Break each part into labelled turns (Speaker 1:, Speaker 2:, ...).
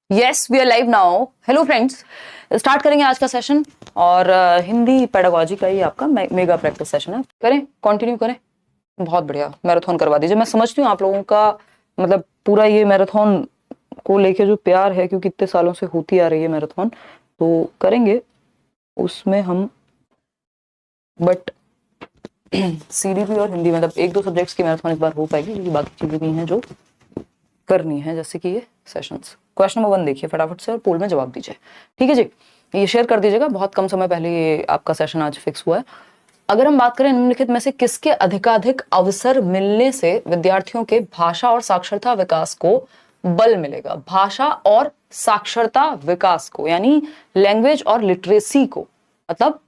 Speaker 1: Yes we are live now. Hello friends, start करेंगे आज का सेशन और हिंदी पेडागोजी का ही आपका मेगा प्रैक्टिस सेशन है। करें, कंटिन्यू करें। बहुत बढ़िया, मैराथन करवा दीजिए। मैं समझती हूँ आप लोगों का मतलब पूरा ये मैराथन को लेके जो प्यार है, क्योंकि इतने सालों से होती आ रही है मैराथन, तो करेंगे उसमें हम। बट सीडीपी और हिंदी मतलब एक दो सब्जेक्ट्स की मैराथन इस बार हो पाएगी, क्योंकि बाकी चीजें भी हैं जो करनी है, जैसे कि ये सेशंस। क्वेश्चन नंबर 1 देखिए फटाफट से और पोल में जवाब दीजिए। ठीक है जी, ये शेयर कर दीजिएगा। बहुत कम समय पहले ये आपका सेशन आज फिक्स हुआ है। अगर हम बात करें निम्नलिखित में से किसके अधिकाधिक अवसर मिलने से विद्यार्थियों के भाषा और साक्षरता विकास को बल मिलेगा। भाषा और साक्षरता विकास को, यानी लैंग्वेज और लिटरेसी को, मतलब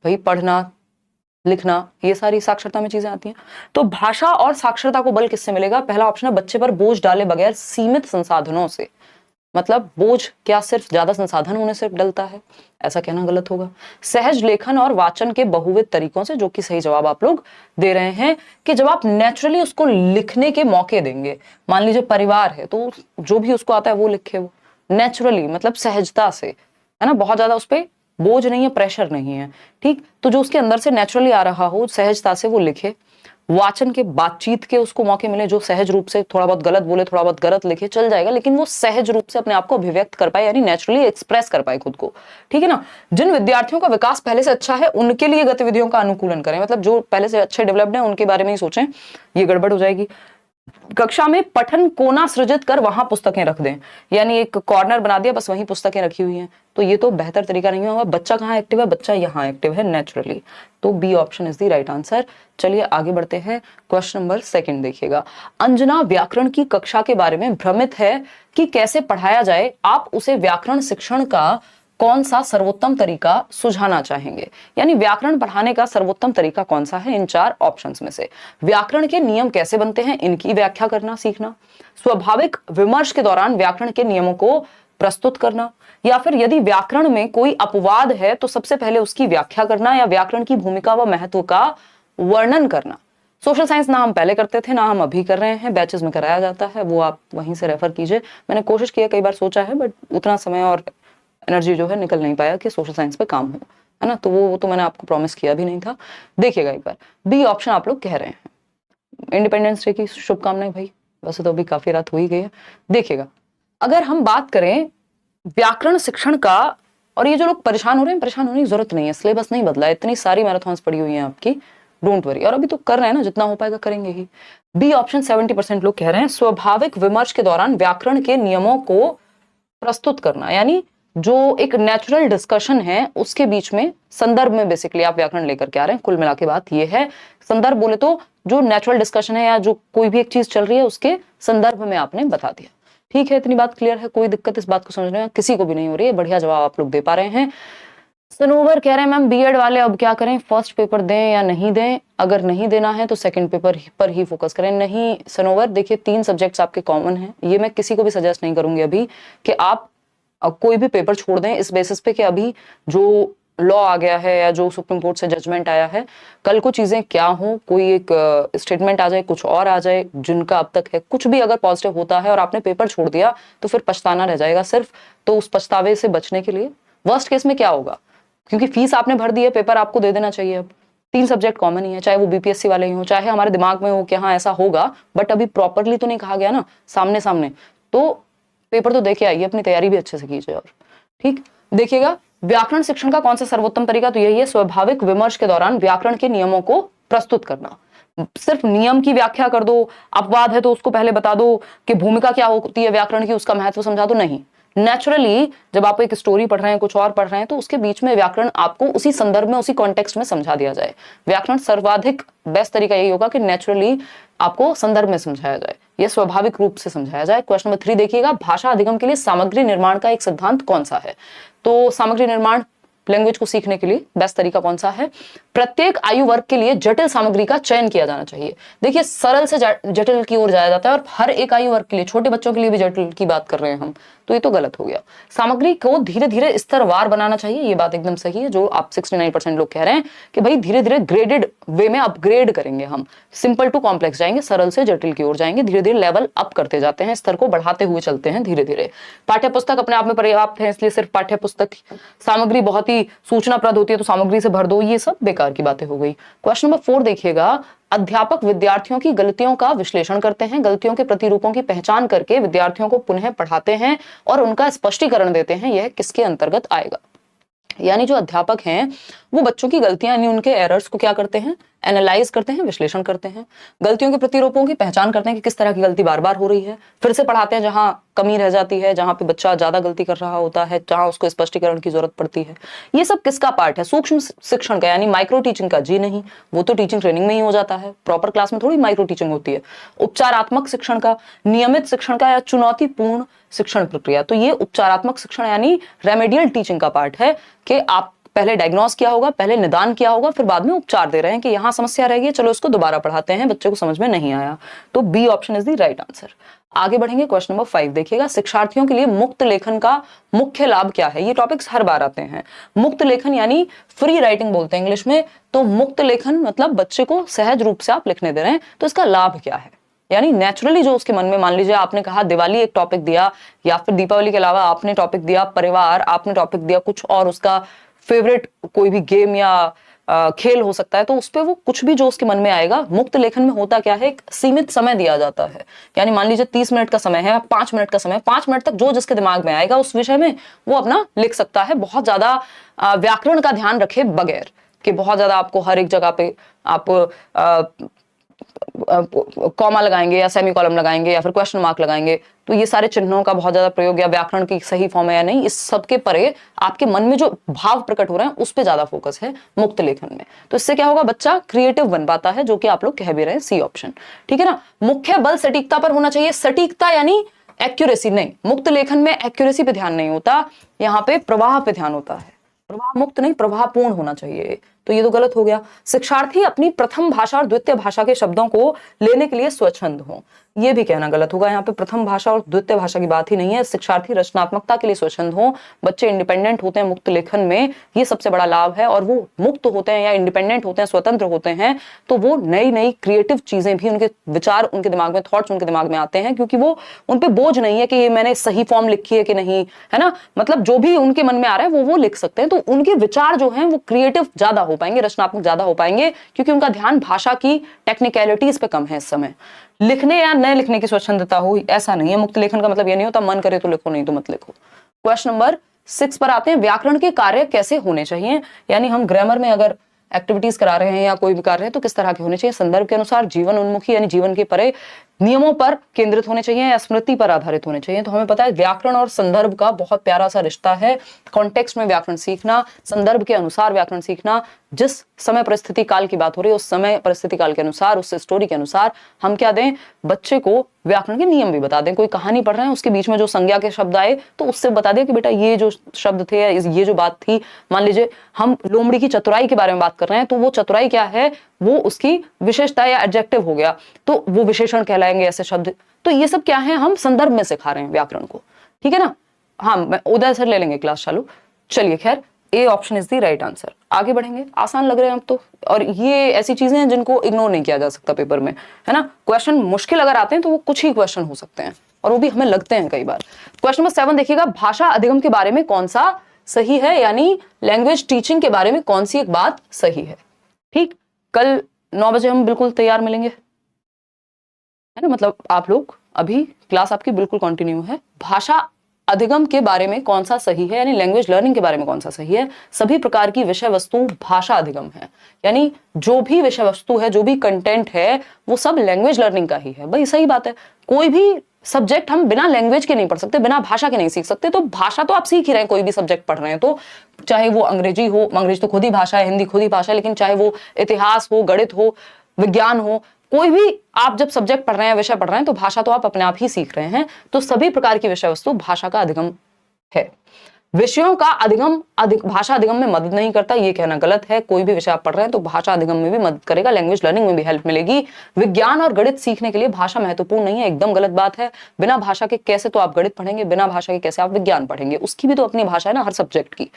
Speaker 1: भाई पढ़ना लिखना, ये सारी साक्षरता में चीजें आती हैं। तो भाषा और साक्षरता को बल किससे मिलेगा? पहला ऑप्शन है बच्चे पर बोझ डाले बगैर सीमित संसाधनों से। मतलब बोझ क्या सिर्फ ज्यादा संसाधन होने से डलता है? ऐसा कहना गलत होगा। सहज लेखन और वाचन के बहुविध तरीकों से, जो कि सही जवाब आप लोग दे रहे हैं कि जब आप नेचुरली उसको लिखने के मौके देंगे। मान लीजिए परिवार है तो जो भी उसको आता है वो लिखे, वो नेचुरली मतलब सहजता से, है ना। बहुत ज्यादा उस पर बोझ नहीं है, प्रेशर नहीं है। ठीक, तो जो उसके अंदर से नेचुरली आ रहा हो सहजता से वो लिखे। वाचन के, बातचीत के उसको मौके मिले, जो सहज रूप से थोड़ा बहुत गलत बोले, थोड़ा बहुत गलत लिखे, चल जाएगा, लेकिन वो सहज रूप से अपने आप को अभिव्यक्त कर पाए, यानी नेचुरली एक्सप्रेस कर पाए खुद को। ठीक है ना। जिन विद्यार्थियों का विकास पहले से अच्छा है उनके लिए गतिविधियों का अनुकूलन करें। मतलब जो पहले से अच्छे डेवलप्ड हैं उनके बारे में ही सोचें, ये गड़बड़ हो जाएगी। कक्षा में पठन कोना सृजित कर वहां पुस्तकें रख दें, यानी एक कॉर्नर बना दिया, बस वहीं पुस्तकें रखी हुई हैं, तो ये तो बेहतर तरीका नहीं होगा। बच्चा कहाँ एक्टिव है? बच्चा यहाँ एक्टिव है नेचुरली। तो B option is the right answer. चलिए आगे बढ़ते हैं। क्वेश्चन नंबर 2 देखिएगा। अंजना व्याकरण की कक्षा के बारे में भ्रमित है कि कैसे पढ़ाया जाए। आप उसे व्याकरण शिक्षण का कौन सा सर्वोत्तम तरीका सुझाना चाहेंगे? यानी व्याकरण पढ़ाने का सर्वोत्तम तरीका कौन सा है इन 4 ऑप्शंस में से? व्याकरण के नियम कैसे बनते हैं, इनकी व्याख्या करना सीखना। स्वाभाविक विमर्श के दौरान व्याकरण के नियमों को प्रस्तुत करना। या फिर यदि व्याकरण में कोई अपवाद है तो सबसे पहले उसकी व्याख्या करना, या व्याकरण की भूमिका व महत्व का वर्णन करना। सोशल साइंस ना हम पहले करते थे, ना हम अभी कर रहे हैं, बैचेस में कराया जाता है, वो आप वहीं से रेफर कीजिए। मैंने कोशिश की है, कई बार सोचा है, बट उतना समय और एनर्जी जो है निकल नहीं पाया कि सोशल साइंस पे काम हो, है ना। तो वो तो मैंने आपको प्रॉमिस किया भी नहीं था। देखिएगा एक बार, बी ऑप्शन आप लोग कह रहे हैं। इंडिपेंडेंस डे की शुभकामनाएं भाई। वैसे तो अभी काफी रात हो ही गई है। देखिएगा, अगर हम बात करें व्याकरण शिक्षण का, और ये जो लोग परेशान हो रहे हैं, परेशान होने की जरूरत नहीं है, सिलेबस नहीं बदला है, इतनी सारी मैराथन्स पड़ी हुई हैं आपकी, डोंट वरी। और अभी तो कर रहे हैं ना, जितना हो पाएगा करेंगे ही। बी ऑप्शन 70% लोग कह रहे हैं। स्वाभाविक विमर्श के दौरान व्याकरण के नियमों को प्रस्तुत करना, यानी जो एक नेचुरल डिस्कशन है उसके बीच में संदर्भ में बेसिकली आप व्याकरण लेकर के आ रहे हैं। कुल मिला के बात ये है, संदर्भ बोले तो जो नेचुरल डिस्कशन है या जो कोई भी एक चीज चल रही है उसके संदर्भ में आपने बता दिया। ठीक है, इतनी बात क्लियर है? कोई दिक्कत इस बात को समझने में किसी को भी नहीं हो रही है? बढ़िया जवाब आप लोग दे पा रहे हैं। सनोवर कह रहे हैं मैम बीएड वाले अब क्या करें, फर्स्ट पेपर दें या नहीं दें? अगर नहीं देना है तो सेकंड पेपर पर ही फोकस करें। नहीं सनोवर, देखिए 3 सब्जेक्ट्स आपके कॉमन हैं, ये मैं किसी को भी सजेस्ट नहीं करूंगी अभी कि आप कोई भी पेपर छोड़ दें इस बेसिस पे कि अभी जो लॉ आ गया है या जो सुप्रीम कोर्ट से जजमेंट आया है, कल को चीजें क्या हो, कोई एक स्टेटमेंट आ जाए, कुछ और आ जाए, जिनका अब तक है कुछ भी अगर पॉजिटिव होता है और आपने पेपर छोड़ दिया तो फिर पछताना रह जाएगा सिर्फ। तो उस पछतावे से बचने के लिए वर्स्ट केस में क्या होगा, क्योंकि फीस आपने भर दी है, पेपर आपको दे देना चाहिए। अब 3 सब्जेक्ट कॉमन ही है, चाहे वो बीपीएससी वाले ही हो, चाहे हमारे दिमाग में हो कि हाँ ऐसा होगा, बट अभी प्रॉपरली तो नहीं कहा गया ना सामने सामने। तो पेपर तो देखे आइए, अपनी तैयारी भी अच्छे से कीजिए। और ठीक देखिएगा, व्याकरण शिक्षण का कौन सा सर्वोत्तम तरीका? तो यही है, स्वाभाविक विमर्श के दौरान व्याकरण के नियमों को प्रस्तुत करना। सिर्फ नियम की व्याख्या कर दो, अपवाद है तो उसको पहले बता दो कि भूमिका क्या होती है व्याकरण की, उसका महत्व समझा दो। नहीं, नेचुरली जब आप एक स्टोरी पढ़ रहे हैं, कुछ और पढ़ रहे हैं, तो उसके बीच में व्याकरण आपको उसी संदर्भ में, उसी कॉन्टेक्स्ट में समझा दिया जाए। व्याकरण सर्वाधिक बेस्ट तरीका यही होगा कि नेचुरली आपको संदर्भ में समझाया जाए, यह स्वाभाविक रूप से समझाया जाए। क्वेश्चन नंबर 3 देखिएगा, भाषा अधिगम के लिए सामग्री निर्माण का एक सिद्धांत कौन सा है? तो सामग्री निर्माण लैंग्वेज को सीखने के लिए बेस्ट तरीका कौन सा है? प्रत्येक आयु वर्ग के लिए जटिल सामग्री का चयन किया जाना चाहिए। देखिए, सरल से जटिल की ओर जाया जाता है और हर एक आयु वर्ग के लिए, छोटे बच्चों के लिए भी जटिल की बात कर रहे हैं हम, तो ये तो गलत हो गया। सामग्री को धीरे धीरे स्तरवार बनाना चाहिए, ये बात एकदम सही है जो आप 69% लोग कह रहे हैं कि भाई धीरे धीरे ग्रेडेड वे में अपग्रेड करेंगे हम, सिंपल टू कॉम्प्लेक्स जाएंगे, सरल से जटिल की ओर जाएंगे, धीरे धीरे लेवल अप करते जाते हैं, स्तर को बढ़ाते हुए चलते हैं धीरे धीरे। पाठ्य पुस्तक अपने आप में पर्याप्त है, इसलिए सिर्फ पाठ्य पुस्तक, सामग्री बहुत ही सूचनाप्रद होती है तो सामग्री से भर दो, ये सब बेकार की बातें हो गई। क्वेश्चन नंबर 4 देखिएगा, अध्यापक विद्यार्थियों की गलतियों का विश्लेषण करते हैं, गलतियों के प्रतिरूपों की पहचान करके विद्यार्थियों को पुनः पढ़ाते हैं और उनका स्पष्टीकरण देते हैं। यह किसके अंतर्गत आएगा? यानी जो अध्यापक हैं वो बच्चों की गलतियां यानी उनके एरर्स को क्या करते हैं? एनालाइज करते हैं, विश्लेषण करते हैं, गलतियों के प्रतिरूपों की पहचान करते हैं कि किस तरह की गलती बार बार हो रही है, फिर से पढ़ाते हैं जहां कमी रह जाती है, जहां पे बच्चा ज्यादा गलती कर रहा होता है, जहां उसको स्पष्टीकरण की जरूरत पड़ती है। ये सब किसका पार्ट है? सूक्ष्म शिक्षण का, यानी माइक्रो टीचिंग का? जी नहीं, वो तो टीचिंग ट्रेनिंग में ही हो जाता है, प्रॉपर क्लास में थोड़ी माइक्रो टीचिंग होती है। उपचारात्मक शिक्षण का, नियमित शिक्षण का या चुनौतीपूर्ण शिक्षण प्रक्रिया? तो ये उपचारात्मक शिक्षण यानी रेमेडियल टीचिंग का पार्ट है कि आप पहले डायग्नोस किया होगा, पहले निदान किया होगा, फिर बाद में उपचार दे रहे हैं कि यहां समस्या रह गई, चलो इसको दोबारा पढ़ाते हैं, बच्चे को समझ में नहीं आया। तो B option is the right answer. आगे बढ़ेंगे, क्वेश्चन नंबर 5 देखिएगा, शिक्षार्थियों के लिए मुक्त लेखन का मुख्य लाभ क्या है? ये टॉपिक्स हर बार आते हैं। मुक्त लेखन यानी फ्री राइटिंग बोलते हैं इंग्लिश में, तो मुक्त लेखन मतलब बच्चे को सहज रूप से आप लिखने दे रहे हैं, तो इसका लाभ क्या है? यानी नेचुरली जो उसके मन में, मान लीजिए आपने कहा दिवाली एक टॉपिक दिया, या फिर दीपावली के अलावा आपने टॉपिक दिया परिवार, आपने टॉपिक दिया कुछ और उसका फेवरेट कोई भी गेम या खेल हो सकता है, तो उस पे वो कुछ भी जो उसके मन में आएगा। मुक्त लेखन में होता क्या है? एक सीमित समय दिया जाता है, यानी मान लीजिए 30 मिनट का समय है, 5 मिनट का समय, 5 मिनट तक जो जिसके दिमाग में आएगा उस विषय में वो अपना लिख सकता है, बहुत ज्यादा व्याकरण का ध्यान रखे बगैर कि बहुत ज्यादा आपको हर एक जगह पे आप कॉमा लगाएंगे या सेमी कॉलम लगाएंगे या फिर क्वेश्चन मार्क लगाएंगे, तो ये सारे चिन्हों का बहुत ज्यादा प्रयोग या व्याकरण की सही फॉर्म है या नहीं, इस सब के परे आपके मन में जो भाव प्रकट हो रहे हैं उस पे ज्यादा फोकस है मुक्त लेखन में। तो इससे क्या होगा? बच्चा क्रिएटिव बन पाता है, जो कि आप लोग कह भी रहे हैं, सी ऑप्शन, ठीक है ना। मुख्य बल सटीकता पर होना चाहिए। सटीकता यानी एक्यूरेसी नहीं, मुक्त लेखन में एक्यूरेसी पे ध्यान नहीं होता, यहाँ पे प्रवाह पे ध्यान होता है। प्रवाह मुक्त नहीं, प्रवाहपूर्ण होना चाहिए, तो ये तो गलत हो गया। शिक्षार्थी अपनी प्रथम भाषा और द्वितीय भाषा के शब्दों को लेने के लिए स्वच्छंद हो, ये भी कहना गलत होगा। यहाँ पे प्रथम भाषा और द्वितीय भाषा की बात ही नहीं है। शिक्षार्थी रचनात्मकता के लिए स्वच्छंद हो, बच्चे इंडिपेंडेंट होते हैं मुक्त लेखन में, ये सबसे बड़ा लाभ है। और वो मुक्त होते हैं या इंडिपेंडेंट होते हैं, स्वतंत्र होते हैं, तो वो नई नई क्रिएटिव चीजें भी, उनके विचार उनके दिमाग में, थॉट्स उनके दिमाग में आते हैं, क्योंकि वो उन पे बोझ नहीं है कि ये मैंने सही फॉर्म लिखी है कि नहीं, है ना। मतलब जो भी उनके मन में आ रहा है वो लिख सकते हैं, तो उनके विचार जो हैं वो क्रिएटिव ज्यादा हो पाएंगे, रचनात्मक ज्यादा हो पाएंगे, क्योंकि उनका ध्यान भाषा की टेक्निकलिटीज पे कम है इस समय। लिखने या न लिखने की स्वच्छंदता हो, ऐसा नहीं है। मुक्त लेखन का मतलब ये नहीं होता मन करे तो लिखो, नहीं तो मत लिखो। क्वेश्चन नंबर 6 पर आते हैं, व्याकरण के कार्य कैसे होने चाहिए? यानी हम ग्रामर में अगर एक्टिविटीज करा रहे हैं या कोई भी कार्य है तो किस तरह के होने चाहिए? संदर्भ के अनुसार, जीवन उन्मुखी यानी जीवन के परे, नियमों पर केंद्रित होने चाहिए या स्मृति पर आधारित होने चाहिए। तो हमें पता है व्याकरण और संदर्भ का बहुत प्यारा सा रिश्ता है। कॉन्टेक्स्ट में व्याकरण सीखना, संदर्भ के अनुसार व्याकरण सीखना, जिस समय परिस्थिति काल की बात हो रही है उस समय परिस्थिति काल के अनुसार, उस स्टोरी के अनुसार हम क्या दें? बच्चे को व्याकरण के नियम भी बता दें। कोई कहानी पढ़ रहे हैं, उसके बीच में जो संज्ञा के शब्द आए तो उससे बता दें कि बेटा ये जो शब्द थे, ये जो बात थी, मान लीजिए हम लोमड़ी की चतुराई के बारे में बात कर रहे हैं, तो वो चतुराई क्या है? वो उसकी विशेषता या एडजेक्टिव हो गया, तो वो विशेषण कहलाएंगे ऐसे शब्द। तो ये सब क्या है? हम संदर्भ में सिखा रहे हैं व्याकरण को, ठीक है ना। हाँ, मैं उदय सर ले लेंगे क्लास चालू। चलिए, खैर A option is the right answer. आगे बढ़ेंगे, आसान लग रहे हैं अब तो, और ये ऐसी चीजें हैं जिनको इग्नोर नहीं किया जा सकता पेपर में, है ना। क्वेश्चन मुश्किल अगर आते हैं तो वो कुछ ही क्वेश्चन हो सकते हैं, और वो भी हमें लगते हैं कई बार। क्वेश्चन नंबर 7 देखिएगा, भाषा अधिगम के बारे में कौन सा सही है? यानी लैंग्वेज टीचिंग के बारे में कौन सी एक बात सही है? ठीक, कल 9 बजे हम बिल्कुल तैयार मिलेंगे, है ना। मतलब आप लोग अभी क्लास आपकी बिल्कुल कंटिन्यू है। भाषा अधिगम के बारे में कौन सा सही है, यानी लैंग्वेज लर्निंग के बारे में कौन सा सही है? सभी प्रकार की विषय वस्तु भाषा अधिगम है, यानी जो भी विषय वस्तु है, जो भी कंटेंट है, वो सब लैंग्वेज लर्निंग का ही है। भाई सही बात है, कोई भी सब्जेक्ट हम बिना लैंग्वेज के नहीं पढ़ सकते, बिना भाषा के नहीं सीख सकते। तो भाषा तो आप सीख ही रहे हैं, कोई भी सब्जेक्ट पढ़ रहे हैं तो, चाहे वो अंग्रेजी हो, अंग्रेजी तो खुद ही भाषा है, हिंदी खुद ही भाषा है, लेकिन चाहे वो इतिहास हो, गणित हो, विज्ञान हो, कोई भी आप जब सब्जेक्ट पढ़ रहे हैं, विषय पढ़ रहे हैं, तो भाषा तो आप अपने आप ही सीख रहे हैं। तो सभी प्रकार की विषय वस्तु भाषा का अधिगम है। विषयों का भाषा अधिगम में मदद नहीं करता, ये कहना गलत है। कोई भी विषय आप पढ़ रहे हैं तो भाषा अधिगम में भी मदद करेगा, लैंग्वेज लर्निंग में भी हेल्प मिलेगी। विज्ञान और गणित सीखने के लिए भाषा महत्वपूर्ण नहीं है, एकदम गलत बात है। बिना भाषा के कैसे तो आप गणित पढ़ेंगे, बिना भाषा के कैसे आप विज्ञान पढ़ेंगे, उसकी भी तो अपनी भाषा है ना हर सब्जेक्ट की।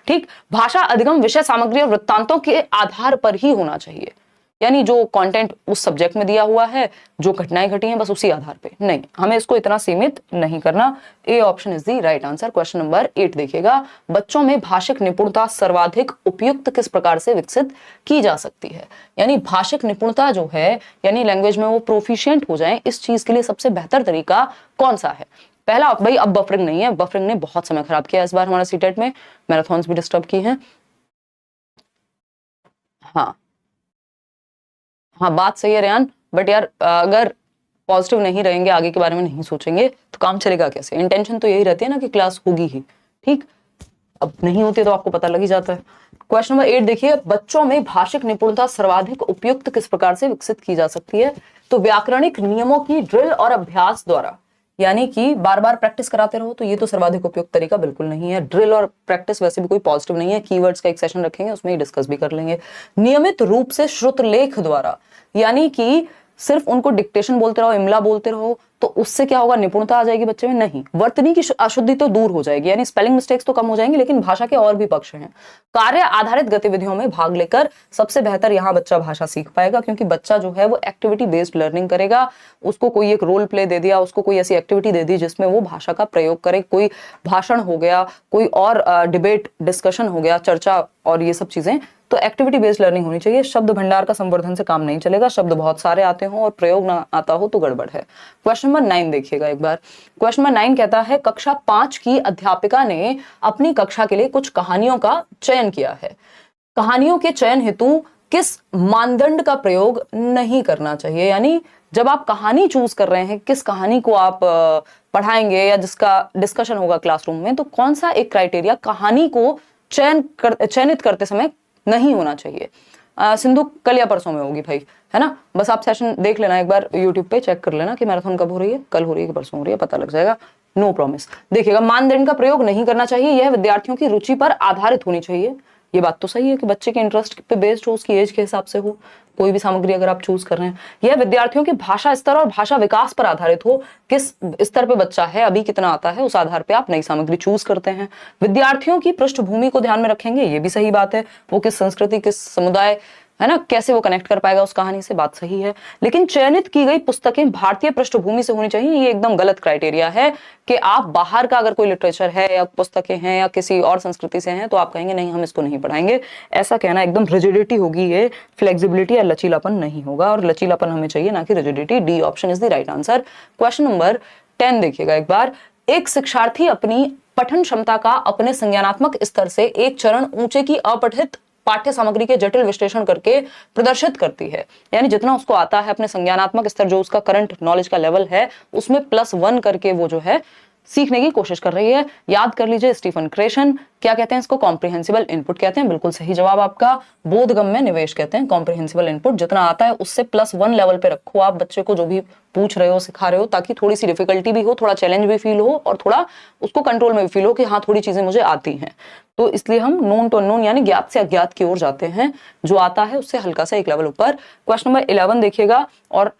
Speaker 1: ठीक, भाषा अधिगम विषय सामग्री और वृत्तांतों के आधार पर ही होना चाहिए, यानी जो कंटेंट उस सब्जेक्ट में दिया हुआ है, जो घटनाएं घटी हैं बस उसी आधार पे, नहीं हमें इसको इतना सीमित नहीं करना। A option is the right answer. Question number 8 देखिएगा, बच्चों में भाषिक निपुणता सर्वाधिक उपयुक्त किस प्रकार से विकसित की जा सकती है। यानी भाषिक निपुणता जो है, यानी लैंग्वेज में वो प्रोफिशिएंट हो जाए, इस चीज के लिए सबसे बेहतर तरीका कौन सा है। पहला भाई, अब बफरिंग नहीं है, बफरिंग ने बहुत समय खराब किया इस बार हमारा सीटेट में, मैराथन्स भी डिस्टर्ब की हैं। हाँ बात सही है रेहान, बट यार अगर पॉजिटिव नहीं रहेंगे, आगे के बारे में नहीं सोचेंगे तो काम चलेगा कैसे। इंटेंशन तो यही रहती है ना कि क्लास होगी ही, ठीक, अब नहीं होती तो आपको पता लग ही जाता है। क्वेश्चन नंबर 8 देखिए, बच्चों में भाषिक निपुणता सर्वाधिक उपयुक्त किस प्रकार से विकसित की जा सकती है। तो व्याकरणिक नियमों की ड्रिल और अभ्यास द्वारा, यानी कि बार बार प्रैक्टिस कराते रहो, तो ये तो सर्वाधिक उपयुक्त तरीका बिल्कुल नहीं है। ड्रिल और प्रैक्टिस वैसे भी कोई पॉजिटिव नहीं है, कीवर्ड्स का एक सेशन रखेंगे उसमें ही डिस्कस भी कर लेंगे। नियमित रूप से श्रुतलेख द्वारा, यानी कि सिर्फ उनको डिक्टेशन बोलते रहो, इमला बोलते रहो, तो उससे क्या होगा, निपुणता आ जाएगी बच्चे में, नहीं। वर्तनी की अशुद्धि तो दूर हो जाएगी, यानी स्पेलिंग मिस्टेक्स तो कम हो जाएंगी, लेकिन भाषा के और भी पक्ष हैं। कार्य आधारित गतिविधियों में भाग लेकर सबसे बेहतर यहाँ बच्चा भाषा सीख पाएगा, क्योंकि बच्चा जो है वो एक्टिविटी बेस्ड लर्निंग करेगा। उसको कोई एक रोल प्ले दे दिया, उसको कोई ऐसी एक्टिविटी दे दी जिसमें वो भाषा का प्रयोग करे, कोई भाषण हो गया, कोई और डिबेट डिस्कशन हो गया, चर्चा और ये सब चीजें, तो एक्टिविटी बेस्ड लर्निंग होनी चाहिए। शब्द भंडार का संवर्धन से काम नहीं चलेगा, शब्द बहुत सारे आते हो और प्रयोग ना आता हो तो गड़बड़ है। क्वेश्चन नंबर 9 देखिएगा एक बार। क्वेश्चन नंबर 9 कहता है, कक्षा 5 की अध्यापिका ने अपनी कक्षा के लिए कुछ कहानियों का चयन किया है। कहानियों के चयन हेतु किस मानदंड का प्रयोग नहीं करना चाहिए। यानी जब आप कहानी चूज कर रहे हैं, किस कहानी को आप पढ़ाएंगे या जिसका डिस्कशन होगा क्लासरूम में, तो कौन सा एक क्राइटेरिया कहानी को चयनित करते समय नहीं होना चाहिए। सिंधु कल या परसों में होगी भाई, है ना, बस आप सेशन देख लेना एक बार, यूट्यूब पे चेक कर लेना कि मैराथन कब हो रही है, कल हो रही है कि परसों हो रही है, पता लग जाएगा। No promise. देखिएगा, मानदंड का प्रयोग नहीं करना चाहिए, यह विद्यार्थियों की रुचि पर आधारित होनी चाहिए। ये बात तो सही है कि बच्चे के इंटरेस्ट पे बेस्ड हो, उसकी एज के हिसाब से हो, कोई भी सामग्री अगर आप चूज कर रहे हैं। यह विद्यार्थियों के भाषा स्तर और भाषा विकास पर आधारित हो, किस स्तर पे बच्चा है, अभी कितना आता है, उस आधार पे आप नई सामग्री चूज करते हैं। विद्यार्थियों की पृष्ठभूमि को ध्यान में रखेंगे, ये भी सही बात है, वो किस संस्कृति, किस समुदाय, है ना, कैसे वो कनेक्ट कर पाएगा उस कहानी से, बात सही है। लेकिन चयनित की गई पुस्तकें भारतीय पृष्ठभूमि से होनी चाहिए, ये एकदम गलत क्राइटेरिया है कि आप बाहर का अगर कोई लिटरेचर है या पुस्तकें हैं या किसी और संस्कृति से हैं तो आप कहेंगे नहीं हम इसको नहीं पढ़ाएंगे। ऐसा कहना एकदम रिजिडिटी होगी, ये फ्लेक्सिबिलिटी या लचीलापन नहीं होगा, और लचीलापन हमें चाहिए ना कि rigidity. D option is the right answer. Question number 10 देखिएगा एक बार। एक शिक्षार्थी अपनी पठन क्षमता का अपने संज्ञानात्मक स्तर से एक चरण ऊंचे की अपठित पाठ्य सामग्री के जटिल विश्लेषण करके प्रदर्शित करती है। यानी जितना उसको आता है, अपने संज्ञानात्मक स्तर जो उसका करंट नॉलेज का लेवल है उसमें +1 करके वो जो है सीखने की कोशिश कर रही है। याद कर लीजिए, स्टीफन क्रेशन क्या कहते हैं इसको, कॉम्प्रिहेंसिबल इनपुट कहते हैं। बिल्कुल सही जवाब आपका। बोधगम्य निवेश कहते हैं कॉम्प्रिहेंसिबल इनपुट। जितना आता है उससे +1 लेवल पे रखो आप बच्चे को, जो भी पूछ रहे हो, सिखा रहे हो, ताकि थोड़ी सी डिफिकल्टी भी हो, थोड़ा चैलेंज भी फील हो और थोड़ा उसको कंट्रोल में भी फील हो कि हाँ थोड़ी चीजें मुझे आती हैं। तो इसलिए हम नोन टू अननोन यानी ज्ञात से अज्ञात की ओर जाते हैं, जो आता है उससे हल्का सा एक लेवल ऊपर। क्वेश्चन नंबर 11 देखिएगा, और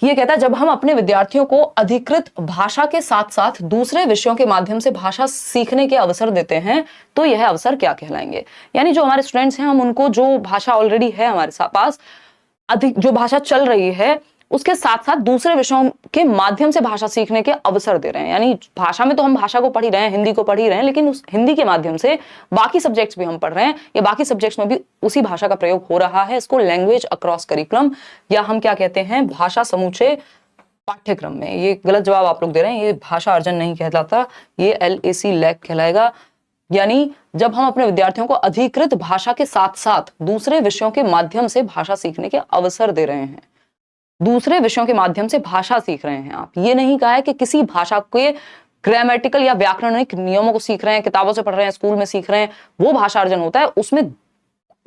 Speaker 1: ये कहता है जब हम अपने विद्यार्थियों को अधिकृत भाषा के साथ साथ दूसरे विषयों के माध्यम से भाषा सीखने के अवसर देते हैं तो यह अवसर क्या कहलाएंगे। यानी जो हमारे स्टूडेंट्स हैं, हम उनको जो भाषा ऑलरेडी है हमारे पास, अधिक जो भाषा चल रही है उसके साथ साथ दूसरे विषयों के माध्यम से भाषा सीखने के अवसर दे रहे हैं। यानी भाषा में तो हम भाषा को पढ़ ही रहे हैं, हिंदी को पढ़ ही रहे हैं, लेकिन उस हिंदी के माध्यम से बाकी सब्जेक्ट्स भी हम पढ़ रहे हैं, या बाकी सब्जेक्ट्स में भी उसी भाषा का प्रयोग हो रहा है। इसको लैंग्वेज अक्रॉस करिकुलम या हम क्या कहते हैं, भाषा समूचे पाठ्यक्रम में। ये गलत जवाब आप लोग दे रहे हैं, ये भाषा अर्जन नहीं कहलाता, ये LAC लैक कहलाएगा। यानी जब हम अपने विद्यार्थियों को अधिकृत भाषा के साथ साथ दूसरे विषयों के माध्यम से भाषा सीखने के अवसर दे रहे हैं, दूसरे विषयों के माध्यम से भाषा सीख रहे हैं आप, ये नहीं कहा है कि किसी भाषा के ग्रामेटिकल या व्याकरणिक नियमों को सीख रहे हैं, किताबों से पढ़ रहे हैं, स्कूल में सीख रहे हैं, वो भाषा अर्जन होता है। उसमें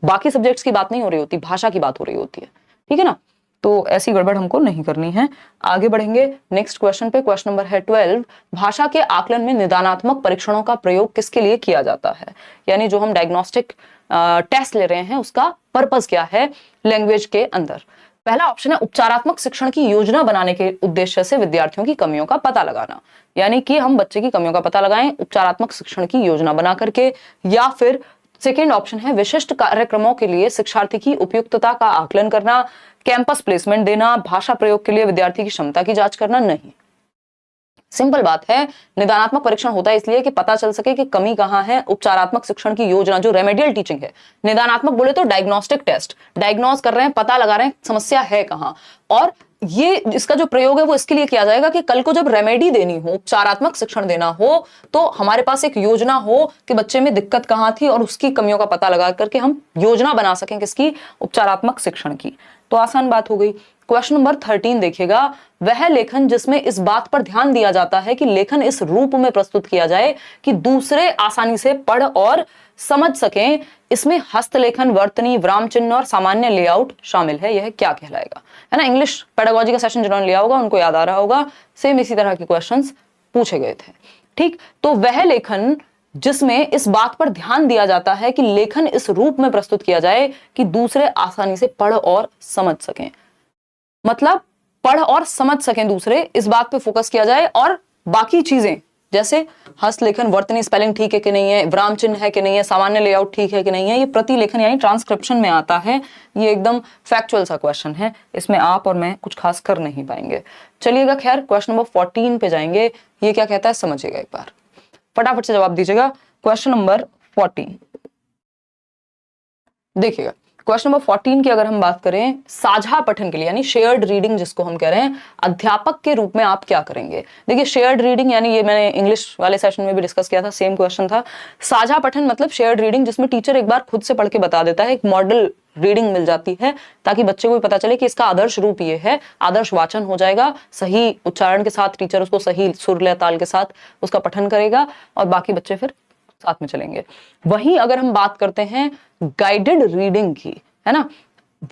Speaker 1: बाकी सब्जेक्ट्स की बात नहीं हो रही होती, भाषा की बात हो रही होती है, ठीक है ना। तो ऐसी गड़बड़ हमको नहीं करनी है। आगे बढ़ेंगे नेक्स्ट क्वेश्चन पे। क्वेश्चन नंबर है 12। भाषा के आकलन में निदानात्मक परीक्षणों का प्रयोग किसके लिए किया जाता है? यानी जो हम डायग्नोस्टिक टेस्ट ले रहे हैं उसका पर्पस क्या है लैंग्वेज के अंदर? पहला ऑप्शन है उपचारात्मक शिक्षण की योजना बनाने के उद्देश्य से विद्यार्थियों की कमियों का पता लगाना, यानी कि हम बच्चे की कमियों का पता लगाएं उपचारात्मक शिक्षण की योजना बना करके। या फिर सेकेंड ऑप्शन है विशिष्ट कार्यक्रमों के लिए शिक्षार्थी की उपयुक्तता का आकलन करना, कैंपस प्लेसमेंट देना, भाषा प्रयोग के लिए विद्यार्थी की क्षमता की जांच करना। नहीं, सिंपल बात है, निदानात्मक परीक्षण होता है इसलिए कि पता चल सके कि कमी कहां है। उपचारात्मक शिक्षण की योजना जो रेमेडियल टीचिंग है, निदानात्मक बोले तो डायग्नोस्टिक टेस्ट, डायग्नोज कर रहे हैं, पता लगा रहे हैं समस्या है कहां। और ये इसका जो प्रयोग है वो इसके लिए किया जाएगा कि कल को जब रेमेडी देनी हो, उपचारात्मक शिक्षण देना हो, तो हमारे पास एक योजना हो कि बच्चे में दिक्कत कहां थी और उसकी कमियों का पता लगा करके हम योजना बना सकें किसकी, उपचारात्मक शिक्षण की। तो आसान बात हो गई। क्वेश्चन नंबर 13 देखिएगा। वह लेखन जिसमें इस बात पर ध्यान दिया जाता है कि लेखन इस रूप में प्रस्तुत किया जाए कि दूसरे आसानी से पढ़ और समझ सकें, इसमें हस्तलेखन, वर्तनी, विराम चिन्ह और सामान्य लेआउट शामिल है, यह क्या कहलाएगा? है ना, इंग्लिश पेडागोजी का सेशन जिन्होंने लिया होगा उनको याद आ रहा होगा, सेम इसी तरह के क्वेश्चंस पूछे गए थे। ठीक, तो वह लेखन जिसमें इस बात पर ध्यान दिया जाता है कि लेखन इस रूप में प्रस्तुत किया जाए कि दूसरे आसानी से पढ़ और समझ सकें, मतलब पढ़ और समझ सकें दूसरे, इस बात पे फोकस किया जाए। और बाकी चीजें जैसे हस्तलेखन, वर्तनी, स्पेलिंग ठीक है कि नहीं है, विराम चिन्ह है कि नहीं है, सामान्य लेआउट ठीक है कि नहीं है, ये प्रतिलेखन यानी ट्रांसक्रिप्शन में आता है। ये एकदम फैक्चुअल सा क्वेश्चन है, इसमें आप और मैं कुछ खास कर नहीं पाएंगे। चलिएगा खैर क्वेश्चन नंबर 14 पे जाएंगे। ये क्या कहता है समझिएगा एक बार, फटाफट से जवाब दीजिएगा। क्वेश्चन नंबर 14 देखिएगा। क्वेश्चन नंबर 14 की अगर हम बात करें, साझा पठन के लिए यानी शेयर्ड रीडिंग जिसको हम कह रहे हैं, अध्यापक के रूप में आप क्या करेंगे? देखिए शेयर्ड रीडिंग यानी ये मैंने इंग्लिश वाले सेशन में भी डिस्कस किया था, सेम क्वेश्चन था। साझा पठन मतलब शेयर्ड रीडिंग जिसमें टीचर एक बार खुद से पढ़ के बता देता है, एक मॉडल रीडिंग मिल जाती है ताकि बच्चे को भी पता चले कि इसका आदर्श रूप ये है, आदर्श वाचन हो जाएगा, सही उच्चारण के साथ टीचर उसको सही सुर लय ताल के साथ उसका पठन करेगा और बाकी बच्चे फिर साथ में चलेंगे। वहीं अगर हम बात करते हैं गाइडेड रीडिंग की, है ना,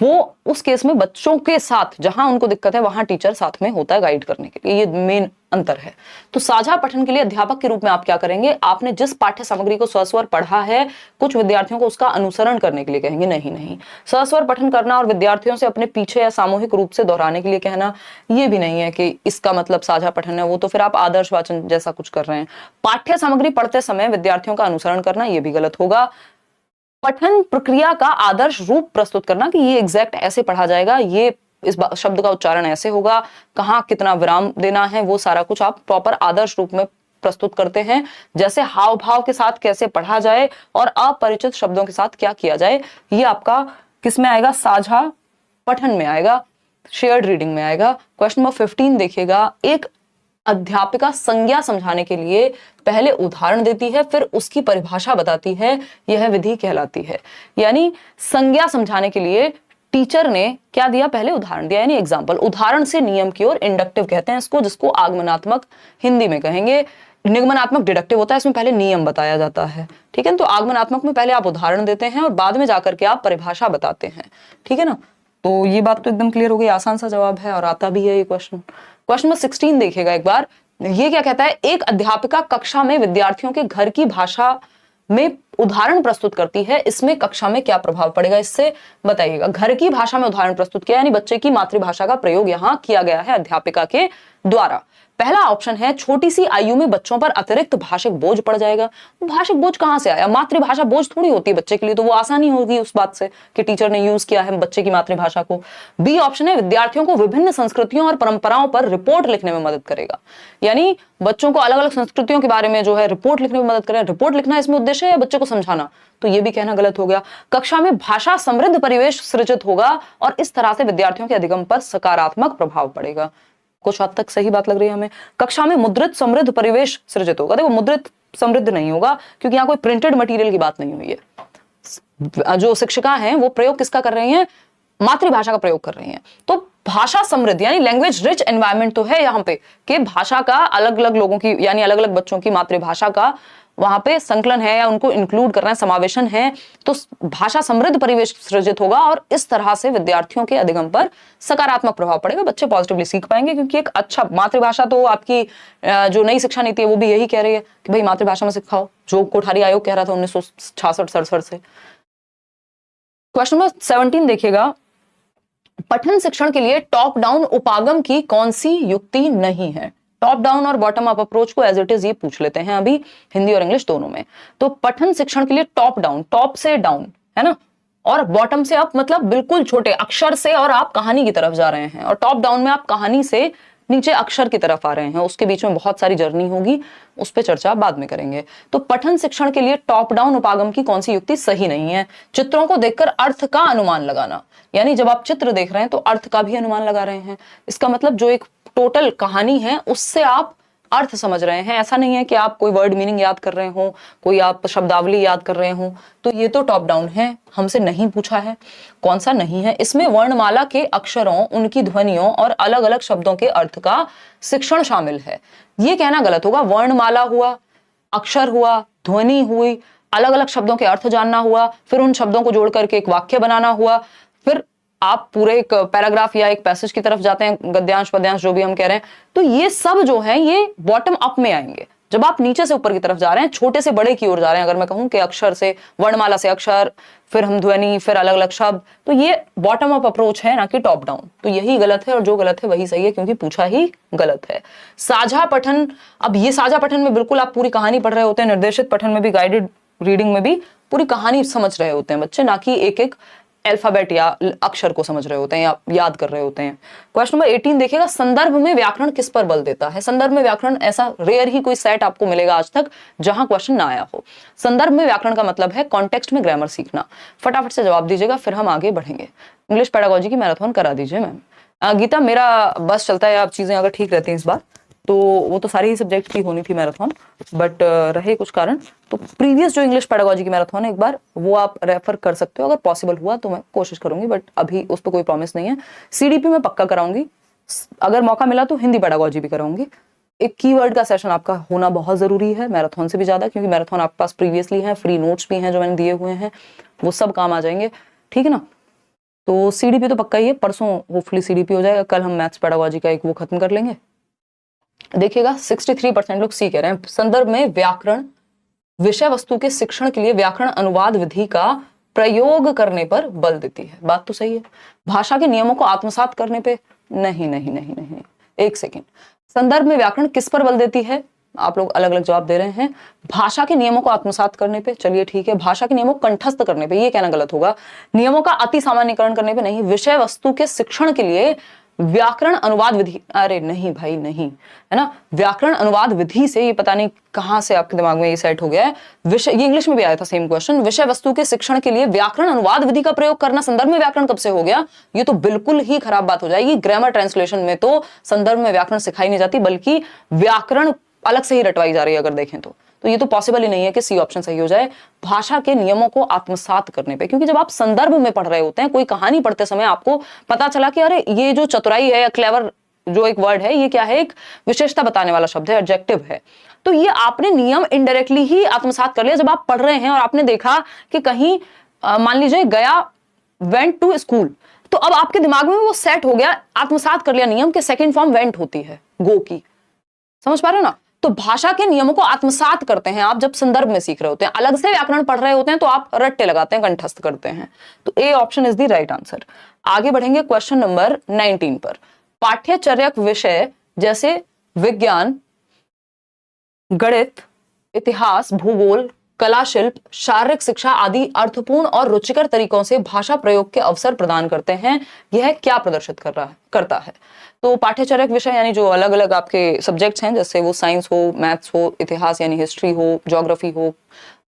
Speaker 1: वो उस केस में बच्चों के साथ जहां उनको दिक्कत है वहां टीचर साथ में होता है गाइड करने के लिए, ये मेन अंतर है। तो साझा पठन के लिए अध्यापक के रूप में आप क्या करेंगे? आपने जिस पाठ्य सामग्री को सस्वर पढ़ा है, कुछ विद्यार्थियों को उसका अनुसरण करने के लिए कहेंगे। नहीं, सस्वर पठन करना और विद्यार्थियों से अपने पीछे या सामूहिक रूप से दोहराने के लिए कहना, ये भी नहीं है कि इसका मतलब साझा पठन है, वो तो फिर आप आदर्श वाचन जैसा कुछ कर रहे हैं। पाठ्य सामग्री पढ़ते समय विद्यार्थियों का अनुसरण करना, ये भी गलत होगा। पठन प्रक्रिया का आदर्श रूप प्रस्तुत करना कि ये एग्जैक्ट ऐसे पढ़ा जाएगा, ये इस शब्द का उच्चारण ऐसे होगा, कहाँ कितना विराम देना है, वो सारा कुछ आप प्रॉपर आदर्श रूप में प्रस्तुत करते हैं। जैसे हाव भाव के साथ कैसे पढ़ा जाए और अपरिचित शब्दों के साथ क्या किया जाए, ये आपका किस में आएगा? साझा पठन में आएगा, शेयर्ड रीडिंग में आएगा। क्वेश्चन नंबर 15 देखिएगा। एक अध्यापिका संज्ञा समझाने के लिए पहले उदाहरण देती है फिर उसकी परिभाषा बताती है, यह विधि कहलाती है। यानी संज्ञा समझाने के लिए टीचर ने क्या दिया? पहले उदाहरण दिया, यानी एग्जाम्पल। उदाहरण से नियम की ओर इंडक्टिव कहते हैं इसको, जिसको आगमनात्मक हिंदी में कहेंगे। निगमनात्मक डिडक्टिव होता है, इसमें पहले नियम बताया जाता है, ठीक है। तो आगमनात्मक में पहले आप उदाहरण देते हैं और बाद में जाकर के आप परिभाषा बताते हैं, ठीक है ना। तो ये बात तो एकदम क्लियर हो गई, आसान सा जवाब है और आता भी है ये क्वेश्चन। क्वेश्चन नंबर 16 देखिएगा एक बार। ये क्या कहता है? एक अध्यापिका कक्षा में विद्यार्थियों के घर की भाषा में उदाहरण प्रस्तुत करती है, इसमें कक्षा में क्या प्रभाव पड़ेगा इससे बताइएगा। घर की भाषा में उदाहरण प्रस्तुत किया यानी बच्चे की मातृभाषा का प्रयोग यहां किया गया है अध्यापिका के द्वारा। पहला ऑप्शन है छोटी सी आयु में बच्चों पर अतिरिक्त भाषिक बोझ पड़ जाएगा। भाषिक बोझ कहां से आया? मातृभाषा बोझ थोड़ी होती है बच्चे के लिए, तो वो आसानी होगी उस बात से कि टीचर ने यूज किया है बच्चे की मातृभाषा को। बी ऑप्शन है विद्यार्थियों को विभिन्न संस्कृतियों और परंपराओं पर रिपोर्ट लिखने में मदद करेगा, यानी बच्चों को अलग अलग संस्कृतियों के बारे में जो है रिपोर्ट लिखने में मदद करेगा। रिपोर्ट लिखना इसमें उद्देश्य है या बच्चे को समझाना? तो ये भी कहना गलत हो गया। कक्षा में भाषा समृद्ध परिवेश सृजित होगा और इस तरह से विद्यार्थियों के अधिगम पर सकारात्मक प्रभाव पड़ेगा। कुछ हद तक सही बात लग रही है हमें। कक्षा में मुद्रित समृद्ध परिवेश सृजित होगा। देखो मुद्रित समृद्ध नहीं होगा क्योंकि यहाँ कोई प्रिंटेड मटेरियल की बात नहीं हुई है। जो शिक्षिका हैं वो प्रयोग किसका कर रही हैं? मातृभाषा का प्रयोग कर रही हैं। तो भाषा समृद्ध यानी लैंग्वेज रिच एनवायरनमेंट तो है यहाँ पे कि भाषा का अलग अलग लोगों की यानी अलग अलग बच्चों की मातृभाषा का वहां पे संकलन है या उनको इंक्लूड करना है, समावेशन है, तो भाषा समृद्ध परिवेश सृजित होगा और इस तरह से विद्यार्थियों के अधिगम पर सकारात्मक प्रभाव पड़ेगा। बच्चे पॉजिटिवली सीख पाएंगे, क्योंकि एक अच्छा मातृभाषा, तो आपकी जो नई शिक्षा नीति है वो भी यही कह रही है कि भाई मातृभाषा में सिखाओ, जो कोठारी आयोग कह रहा था 1966-67 से। क्वेश्चन नंबर 17 देखिएगा, पठन शिक्षण के लिए टॉप डाउन उपागम की कौन सी युक्ति नहीं है? टॉप डाउन और बॉटम अप अप्रोच को एज इट इज ये पूछ लेते हैं अभी हिंदी और इंग्लिश दोनों में। तो पठन शिक्षण के लिए टॉप डाउन, टॉप से डाउन है ना, और बॉटम से अप मतलब बिल्कुल छोटे अक्षर से और आप कहानी की तरफ जा रहे हैं, और टॉप डाउन में आप कहानी से नीचे अक्षर की तरफ आ रहे हैं। उसके बीच में बहुत सारी जर्नी होगी, उस पर चर्चा बाद में करेंगे। तो पठन शिक्षण के लिए टॉप डाउन उपागम की कौन सी युक्ति सही नहीं है? चित्रों को देखकर अर्थ का अनुमान लगाना, यानी जब आप चित्र देख रहे हैं तो अर्थ का भी अनुमान लगा रहे हैं। इसका मतलब जो एक टोटल कहानी है उससे आप अर्थ समझ रहे हैं। ऐसा नहीं है कि आप कोई वर्ड मीनिंग याद कर रहे हो, कोई आप शब्दावली याद कर रहे हो। तो ये तो टॉप डाउन है, हमसे नहीं पूछा है। कौन सा नहीं है? इसमें वर्णमाला के अक्षरों, उनकी ध्वनियों और अलग अलग शब्दों के अर्थ का शिक्षण शामिल है। ये कहना गलत होगा। वर्णमाला हुआ, अक्षर हुआ, ध्वनि हुई, अलग अलग शब्दों के अर्थ जानना हुआ, फिर उन शब्दों को जोड़ करके एक वाक्य बनाना हुआ, फिर आप पूरे एक पैराग्राफ या एक पैसेज की तरफ जाते हैं, गद्यांश पद्यांश जो भी हम कह रहे हैं। तो ये सब जो है ये बॉटम अप में आएंगे। जब आप नीचे से ऊपर की तरफ जा रहे हैं, छोटे से बड़े की ओर जा रहे हैं, अगर मैं कहूं कि अक्षर से, वर्णमाला से अक्षर, फिर हम ध्वनि, फिर अलग अलग शब्द, तो ये बॉटम अप अप्रोच है, ना कि टॉप डाउन। तो यही गलत है और जो गलत है वही सही है, क्योंकि पूछा ही गलत है। साझा पठन, अब ये साझा पठन में बिल्कुल आप पूरी कहानी पढ़ रहे होते हैं। निर्देशित पठन में भी, गाइडेड रीडिंग में भी पूरी कहानी समझ रहे होते हैं बच्चे, ना कि एक एक अल्फाबेट या अक्षर को समझ रहे होते हैं या याद कर रहे होते हैं। क्वेश्चन नंबर 18 देखिएगा, संदर्भ में व्याकरण किस पर बल देता है? संदर्भ में व्याकरण, ऐसा रेयर ही कोई सेट आपको मिलेगा आज तक जहां क्वेश्चन ना आया हो। संदर्भ में व्याकरण का मतलब है कॉन्टेक्स्ट में ग्रामर सीखना। फटाफट से जवाब दीजिएगा, फिर हम आगे बढ़ेंगे। इंग्लिश पेडागोजी की मैराथन करा दीजिए मैम। गीता, मेरा बस चलता है, आप चीजें अगर ठीक रहती हैं इस बार तो वो तो सारे ही सब्जेक्ट की होनी थी मैराथन, बट रहे कुछ कारण। तो प्रीवियस जो इंग्लिश पेडागोजी की मैराथन है, एक बार वो आप रेफर कर सकते हो, अगर पॉसिबल हुआ तो मैं कोशिश करूंगी, बट अभी उस पर कोई प्रॉमिस नहीं है। सीडीपी में पक्का कराऊंगी, अगर मौका मिला तो हिंदी पेडागोजी भी कराऊंगी। एक कीवर्ड का सेशन आपका होना बहुत जरूरी है, मैराथन से भी ज्यादा, क्योंकि मैराथन आपके पास प्रीवियसली है, फ्री नोट्स भी हैं जो मैंने दिए हुए हैं, वो सब काम आ जाएंगे, ठीक है ना। तो सीडीपी तो पक्का ही है, परसों होपफुली सीडीपी हो जाएगा, कल हम मैथ्स पेडागोजी का एक वो खत्म कर लेंगे। देखिएगा 63% लोग सी कह रहे हैं। संदर्भ में व्याकरण विषय वस्तु के शिक्षण के लिए व्याकरण अनुवाद विधि का प्रयोग करने पर बल देती है। बात तो सही है। भाषा के नियमों को आत्मसात करने पे नहीं नहीं नहीं नहीं, एक सेकेंड। संदर्भ में व्याकरण किस पर बल देती है? आप लोग अलग अलग जवाब दे रहे हैं। भाषा के नियमों को आत्मसात करने पे, चलिए ठीक है। भाषा के नियमों को कंठस्थ करने पे, ये कहना गलत होगा। नियमों का अति सामान्यकरण करने पे नहीं। विषय वस्तु के शिक्षण के लिए व्याकरण अनुवाद विधि, अरे नहीं भाई नहीं, है ना। व्याकरण अनुवाद विधि से, ये पता नहीं कहां से आपके दिमाग में ये सेट हो गया है। विषय, ये इंग्लिश में भी आया था सेम क्वेश्चन। विषय वस्तु के शिक्षण के लिए व्याकरण अनुवाद विधि का प्रयोग करना संदर्भ में व्याकरण कब से हो गया? ये तो बिल्कुल ही खराब बात हो जाएगी। ग्रामर ट्रांसलेशन में तो संदर्भ में व्याकरण सिखाई नहीं जाती, बल्कि व्याकरण अलग से ही रटवाई जा रही है अगर देखें तो ये तो पॉसिबल ही नहीं है कि सी ऑप्शन सही हो जाए। भाषा के नियमों को आत्मसात करने पे, क्योंकि जब आप संदर्भ में पढ़ रहे होते हैं, कोई कहानी पढ़ते समय आपको पता चला कि अरे ये जो चतुराई है या क्लेवर जो एक वर्ड है, ये क्या है? एक विशेषता बताने वाला शब्द है, एडजेक्टिव है। तो ये आपने नियम इनडायरेक्टली ही आत्मसात कर लिया जब आप पढ़ रहे हैं और आपने देखा कि कहीं मान लीजिए गया वेंट टू स्कूल, तो अब आपके दिमाग में वो सेट हो गया, आत्मसात कर लिया नियम के सेकेंड फॉर्म वेंट होती है, गो की। समझ पा रहे हो ना? तो भाषा के नियमों को आत्मसात करते हैं आप जब संदर्भ में सीख रहे होते हैं। अलग से व्याकरण पढ़ रहे होते हैं तो आप रट्टे लगाते हैं, कंठस्थ करते हैं। तो A option is the right answer. आगे बढ़ेंगे क्वेश्चन नंबर 19 पर। पाठ्यचर्यक विषय जैसे विज्ञान, गणित, इतिहास, भूगोल, कला, शिल्प, शारीरिक शिक्षा आदि अर्थपूर्ण और रुचिकर तरीकों से भाषा प्रयोग के अवसर प्रदान करते हैं। यह क्या प्रदर्शित करता है? तो पाठ्यचर्यक विषय यानी जो अलग अलग आपके सब्जेक्ट्स हैं, जैसे वो साइंस हो, मैथ्स हो, इतिहास यानी हिस्ट्री हो, ज्योग्राफी हो,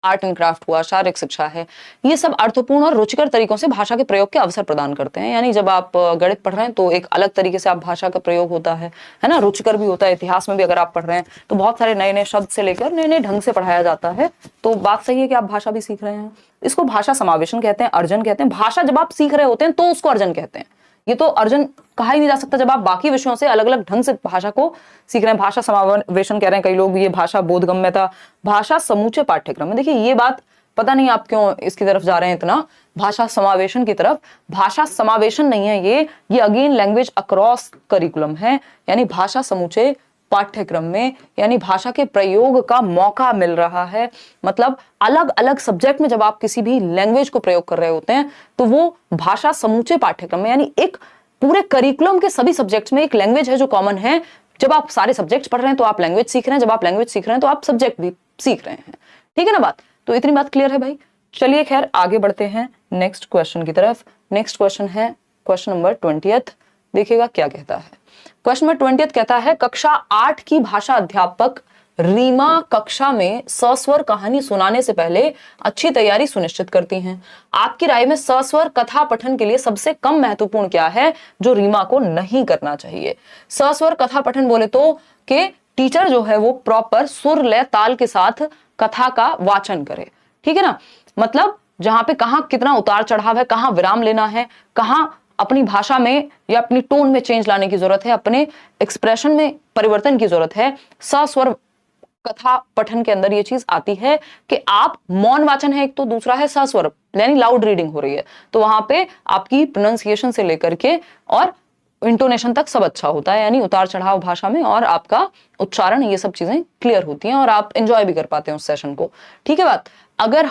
Speaker 1: आर्ट एंड क्राफ्ट हुआ, शारीरिक शिक्षा है, ये सब अर्थपूर्ण और रुचिकर तरीकों से भाषा के प्रयोग के अवसर प्रदान करते हैं। यानी जब आप गणित पढ़ रहे हैं तो एक अलग तरीके से आप भाषा का प्रयोग होता है ना, रुचिकर भी होता है। इतिहास में भी अगर आप पढ़ रहे हैं तो बहुत सारे नए नए शब्द से लेकर नए नए ढंग से पढ़ाया जाता है। तो बात सही है कि आप भाषा भी सीख रहे हैं। इसको भाषा समावेशन कहते हैं, अर्जन कहते हैं। भाषा जब आप सीख रहे होते हैं तो उसको अर्जन कहते हैं। ये तो अर्जुन कहा ही नहीं जा सकता जब आप बाकी विषयों से अलग अलग ढंग से भाषा को सीख रहे हैं। भाषा समावेशन कह रहे हैं कई लोग, ये भाषा बोधगम्यता, भाषा समूचे पाठ्यक्रम में। देखिए ये बात पता नहीं आप क्यों इसकी तरफ जा रहे हैं इतना, भाषा समावेशन की तरफ। भाषा समावेशन नहीं है ये अगेन लैंग्वेज अक्रॉस करिकुलम है, यानी भाषा समूचे पाठ्यक्रम में, यानी भाषा के प्रयोग का मौका मिल रहा है। मतलब अलग अलग सब्जेक्ट में जब आप किसी भी लैंग्वेज को प्रयोग कर रहे होते हैं तो वो भाषा समूचे पाठ्यक्रम में, यानी एक पूरे करिकुलम के सभी सब्जेक्ट्स में एक लैंग्वेज है जो कॉमन है। जब आप सारे सब्जेक्ट्स पढ़ रहे हैं तो आप लैंग्वेज सीख रहे हैं, जब आप लैंग्वेज सीख रहे हैं तो आप सब्जेक्ट भी सीख रहे हैं। ठीक है ना बात? तो इतनी बात क्लियर है भाई। चलिए खैर आगे बढ़ते हैं नेक्स्ट क्वेश्चन की तरफ। नेक्स्ट क्वेश्चन है क्वेश्चन नंबर 20। देखिएगा क्या कहता है। क्वेश्चन नंबर 20 कहता है, कक्षा 8 की भाषा अध्यापक रीमा कक्षा में सस्वर कहानी सुनाने से पहले अच्छी तैयारी सुनिश्चित करती हैं। आपकी राय में सस्वर कथा पठन के लिए सबसे कम महत्वपूर्ण क्या है जो रीमा को नहीं करना चाहिए? सस्वर कथा पठन बोले तो कि टीचर जो है वो प्रॉपर सुर लय ताल के साथ कथा का वाचन करे। ठीक है ना? मतलब जहां पे कहां कितना उतार चढ़ाव है, कहां विराम लेना है, कहां अपनी भाषा में या अपनी टोन में चेंज लाने की जरूरत है, अपने एक्सप्रेशन में परिवर्तन की जरूरत है। सस्वर कथा पठन के अंदर ये चीज आती है कि आप मौन वाचन है एक, तो दूसरा है सस्वर यानी लाउड रीडिंग हो रही है, तो वहां पे आपकी प्रोनाउंसिएशन से लेकर के और इंटोनेशन तक सब अच्छा होता है, यानी उतार चढ़ाव भाषा में और आपका उच्चारण, ये सब चीजें क्लियर होती हैं और आप एंजॉय भी कर पाते हैं उस सेशन को। ठीक है बात? अगर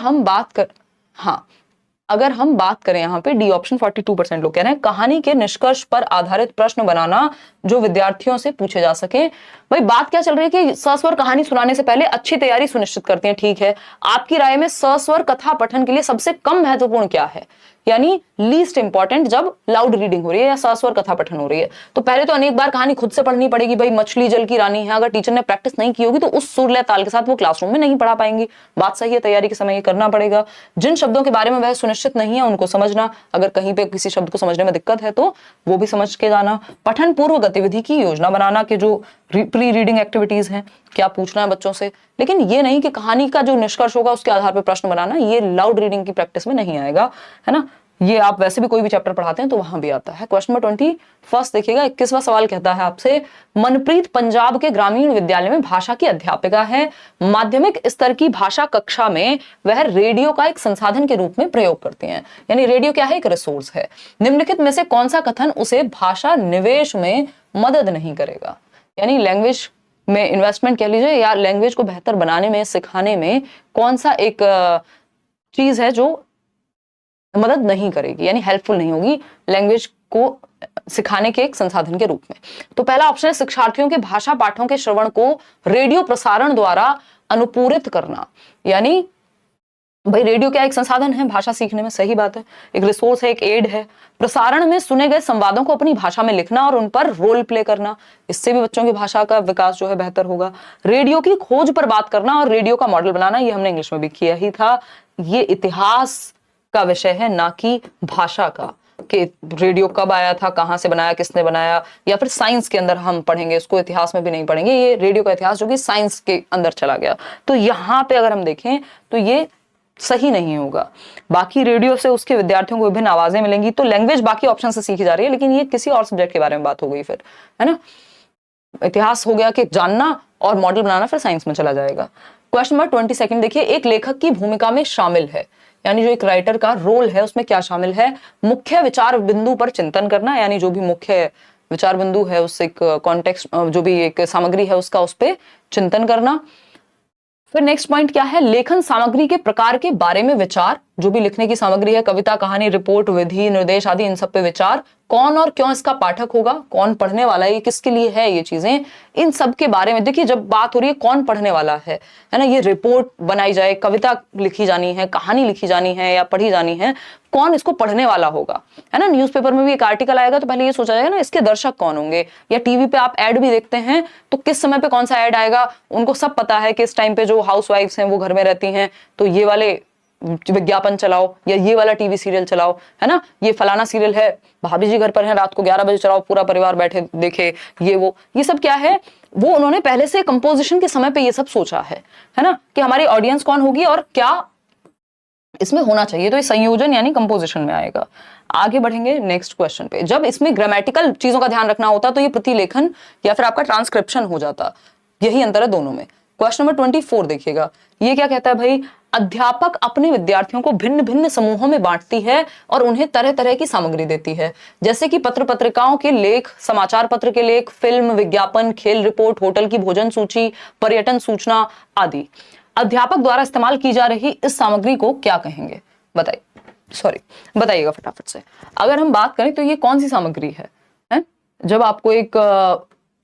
Speaker 1: हम बात करें यहाँ पे डी ऑप्शन 42% लोग कह रहे हैं कहानी के निष्कर्ष पर आधारित प्रश्न बनाना जो विद्यार्थियों से पूछे जा सके। भाई बात क्या चल रही है कि सस्वर कहानी सुनाने से पहले अच्छी तैयारी सुनिश्चित करते हैं। ठीक है, आपकी राय में सस्वर कथा पठन के लिए सबसे कम महत्वपूर्ण क्या है, यानी लीस्ट इंपॉर्टेंट जब लाउड रीडिंग हो रही है या सस्वर कथा पठन हो रही है? तो पहले तो अनेक बार कहानी खुद से पढ़नी पड़ेगी। भाई मछली जल की रानी है, अगर टीचर ने प्रैक्टिस नहीं की होगी तो उस सुर लय ताल के साथ वो क्लासरूम में नहीं पढ़ा पाएंगी। बात सही है, तैयारी के समय ये करना पड़ेगा। जिन शब्दों के बारे में वह सुनिश्चित नहीं है उनको समझना, अगर कहीं पे किसी शब्द को समझने में दिक्कत है तो वो भी समझ के जाना। पठन पूर्व गतिविधि की योजना बनाना के जो प्री रीडिंग एक्टिविटीज हैं, क्या पूछना है बच्चों से, लेकिन ये नहीं कि कहानी का जो निष्कर्ष होगा उसके आधार पर प्रश्न बनाना, ये लाउड रीडिंग की प्रैक्टिस में नहीं आएगा, है ना? ये आप वैसे भी कोई भी चैप्टर पढ़ाते हैं तो वहां भी आता है। क्वेश्चन नंबर 21 देखिएगा, 21वां सवाल कहता है आपसे, मनप्रीत पंजाब के ग्रामीण विद्यालय में भाषा की अध्यापिका है। माध्यमिक स्तर की भाषा कक्षा में वह रेडियो का एक संसाधन के रूप में प्रयोग करती हैं, यानी रेडियो क्या है? एक रिसोर्स है। निम्नलिखित में से कौन सा कथन उसे भाषा निवेश में मदद नहीं करेगा? यानी लैंग्वेज में इन्वेस्टमेंट कह लीजिए या लैंग्वेज को बेहतर बनाने में, सिखाने में कौन सा एक चीज है जो मदद नहीं करेगी, यानी हेल्पफुल नहीं होगी लैंग्वेज को सिखाने के एक संसाधन के रूप में? तो पहला ऑप्शन है शिक्षार्थियों के भाषा पाठों के श्रवण को रेडियो प्रसारण द्वारा अनुपूरित करना। यानी भाई रेडियो क्या एक संसाधन है भाषा सीखने में, सही बात है, एक रिसोर्स है, एक एड है। प्रसारण में सुने गए संवादों को अपनी भाषा में लिखना और उन पर रोल प्ले करना, इससे भी बच्चों की भाषा का विकास जो है बेहतर होगा। रेडियो की खोज पर बात करना और रेडियो का मॉडल बनाना, ये हमने इंग्लिश में भी किया ही था। ये इतिहास का विषय है, ना कि भाषा का, कि रेडियो कब आया था, कहां से बनाया, किसने बनाया, या फिर साइंस के अंदर हम पढ़ेंगे इसको, इतिहास में भी नहीं पढ़ेंगे। ये रेडियो का इतिहास जो कि साइंस के अंदर चला गया, तो यहाँ पे अगर हम देखें तो ये सही नहीं होगा। बाकी रेडियो से उसके विद्यार्थियों को विभिन्न आवाजें मिलेंगी, तो लैंग्वेज बाकी ऑप्शन से सीखी जा रही है, लेकिन ये किसी और सब्जेक्ट के बारे में बात हो गई फिर, है ना? इतिहास हो गया कि जानना और मॉडल बनाना, फिर साइंस में चला जाएगा। क्वेश्चन नंबर 22 देखिए, एक लेखक की भूमिका में शामिल है, यानी जो एक राइटर का रोल है उसमें क्या शामिल है? मुख्य विचार बिंदु पर चिंतन करना, यानी जो भी मुख्य विचार बिंदु है उस एक कॉन्टेक्स्ट, जो भी एक सामग्री है उसका उस पर चिंतन करना। फिर नेक्स्ट पॉइंट क्या है? लेखन सामग्री के प्रकार के बारे में विचार, जो भी लिखने की सामग्री है, कविता, कहानी, रिपोर्ट, विधि, निर्देश आदि, इन सब पे विचार। कौन और क्यों इसका पाठक होगा, कौन पढ़ने वाला है, ये किसके लिए है, ये चीजें, इन सब के बारे में देखिए। जब बात हो रही है कौन पढ़ने वाला है ना, ये रिपोर्ट बनाई जाए, कविता लिखी जानी है, कहानी लिखी जानी है या पढ़ी जानी है, कौन इसको पढ़ने वाला होगा, है ना? न्यूज़पेपर में भी एक आर्टिकल आएगा तो पहले ये सोचा जाएगा ना इसके दर्शक कौन होंगे, या टीवी पे आप ऐड भी देखते हैं तो किस समय पे कौन सा ऐड आएगा, उनको सब पता है कि इस टाइम पे जो हाउसवाइफ्स हैं वो घर में रहती हैं तो ये वाले विज्ञापन चलाओ या ये वाला टीवी सीरियल चलाओ, है ना? ये फलाना सीरियल है, भाभी जी घर पर हैं, रात को 11 बजे चलाओ, पूरा परिवार बैठे देखे, ये सब क्या है? वो उन्होंने पहले से कंपोजिशन के समय पे ये सब सोचा है ना, कि हमारी ऑडियंस कौन होगी और क्या इसमें होना चाहिए, तो ये संयोजन यानी कंपोजिशन में आएगा। आगे बढ़ेंगे नेक्स्ट क्वेश्चन पे। जब इसमें ग्रामेटिकल चीजों का ध्यान रखना होता तो ये प्रतिलेखन या फिर आपका ट्रांसक्रिप्शन हो जाता, यही अंतर है दोनों में। क्वेश्चन नंबर 24 देखिएगा, ये क्या कहता है भाई, अध्यापक अपने विद्यार्थियों को भिन्न भिन्न समूहों में बांटती है और उन्हें तरह तरह की सामग्री देती है, जैसे कि पत्र पत्रिकाओं के लेख, समाचार पत्र के लेख, फिल्म, विज्ञापन, खेल रिपोर्ट, होटल की भोजन सूची, पर्यटन सूचना आदि। अध्यापक द्वारा इस्तेमाल की जा रही इस सामग्री को क्या कहेंगे? बताइएगा फटाफट से। अगर हम बात करें तो ये कौन सी सामग्री है? जब आपको एक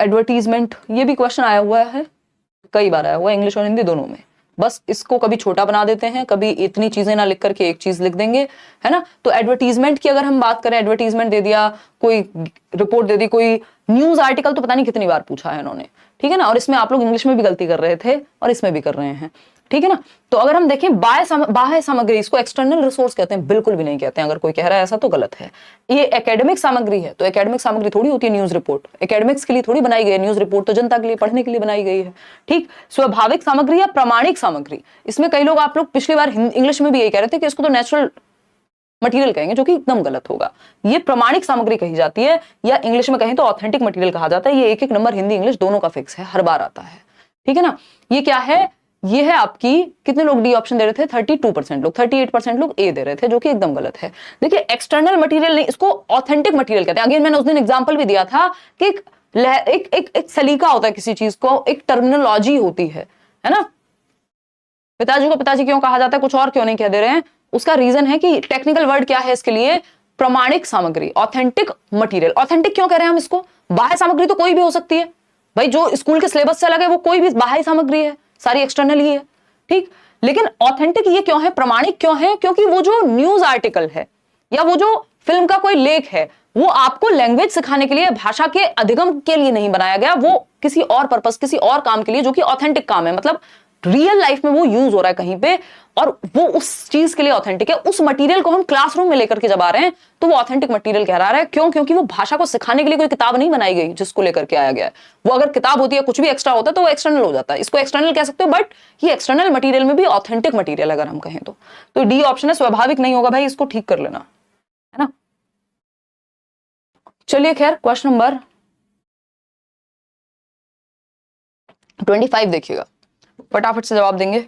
Speaker 1: एडवर्टीजमेंट, ये भी क्वेश्चन आया हुआ है, कई बार आया हुआ है, इंग्लिश और हिंदी दोनों में। बस इसको कभी छोटा बना देते हैं, कभी इतनी चीजें ना लिख करके एक चीज लिख देंगे, है ना। तो एडवर्टीजमेंट की अगर हम बात करें, एडवर्टीजमेंट दे दिया, कोई रिपोर्ट दे दी, कोई न्यूज आर्टिकल, तो पता नहीं कितनी बार पूछा है इन्होंने, ठीक है ना। और इसमें आप लोग इंग्लिश में भी गलती कर रहे थे और इसमें भी कर रहे हैं, ठीक है ना। तो अगर हम देखें बाह्य सामग्री, इसको एक्सटर्नल रिसोर्स कहते हैं, बिल्कुल भी नहीं कहते हैं। अगर कोई कह रहा है ऐसा तो गलत है। ये एकेडमिक सामग्री है, तो एकेडमिक सामग्री थोड़ी होती है न्यूज रिपोर्ट, एकेडमिक्स के लिए थोड़ी बनाई गई है न्यूज रिपोर्ट, तो जनता के लिए पढ़ने के लिए बनाई गई है, ठीक। स्वाभाविक सामग्री या प्रामाणिक सामग्री, इसमें कई लोग, आप लोग पिछली बार इंग्लिश में भी यही कह रहे थे कि इसको तो नेचुरल मटेरियल कहेंगे, जो कि एकदम गलत होगा। ये प्रामाणिक सामग्री कही जाती है, या इंग्लिश में कहें तो ऑथेंटिक मटेरियल कहा जाता है। ये एक नंबर हिंदी इंग्लिश दोनों का फिक्स है, हर बार आता है, ठीक है ना। ये क्या है? ये है आपकी, कितने लोग डी ऑप्शन दे रहे थे? 32% लोग, 38% लोग ए दे रहे थे, जो कि एकदम गलत है। देखिए, एक्सटर्नल मटेरियल नहीं, इसको ऑथेंटिक मटेरियल कहते हैं। अगेन मैंने उस दिन एग्जांपल भी दिया था कि एक सलीका होता है किसी चीज को, एक टर्मिनोलॉजी होती है ना। पिताजी को पिताजी क्यों कहा जाता है, कुछ और क्यों नहीं कह दे रहे हैं? उसका रीजन है कि टेक्निकल वर्ड क्या है इसके लिए, प्रामाणिक सामग्री, ऑथेंटिक मटेरियल। ऑथेंटिक क्यों कह रहे हैं हम इसको? बाह्य सामग्री तो कोई भी हो सकती है भाई, जो स्कूल के सिलेबस से अलग है वो कोई भी बाह्य सामग्री है, सारी एक्सटर्नल ही है, ठीक। लेकिन ऑथेंटिक ये क्यों है, प्रामाणिक क्यों है? क्योंकि वो जो न्यूज आर्टिकल है या वो जो फिल्म का कोई लेख है, वो आपको लैंग्वेज सिखाने के लिए, भाषा के अधिगम के लिए नहीं बनाया गया, वो किसी और पर्पस, किसी और काम के लिए, जो कि ऑथेंटिक काम है, मतलब रियल लाइफ में वो यूज हो रहा है कहीं पे, और वो उस चीज के लिए ऑथेंटिक है। उस मटेरियल को हम क्लासरूम में लेकर के जब आ रहे हैं तो वो ऑथेंटिक मटेरियल कह रहा है। क्यों? क्योंकि वो भाषा को सिखाने के लिए कोई किताब नहीं बनाई गई जिसको लेकर के आया गया है। वो अगर किताब होती है, कुछ भी एक्स्ट्रा होता है, तो वो एक्सटर्नल हो जाता है। इसको एक्सटर्नल कह सकते हो, बट ये एक्सटर्नल मटेरियल में भी ऑथेंटिक मटेरियल अगर हम कहें तो डी ऑप्शन है, स्वाभाविक नहीं होगा भाई, इसको ठीक कर लेना, है ना। चलिए खैर, क्वेश्चन नंबर 25 देखिएगा, फटाफट से जवाब देंगे।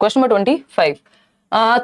Speaker 1: क्वेश्चन नंबर 25,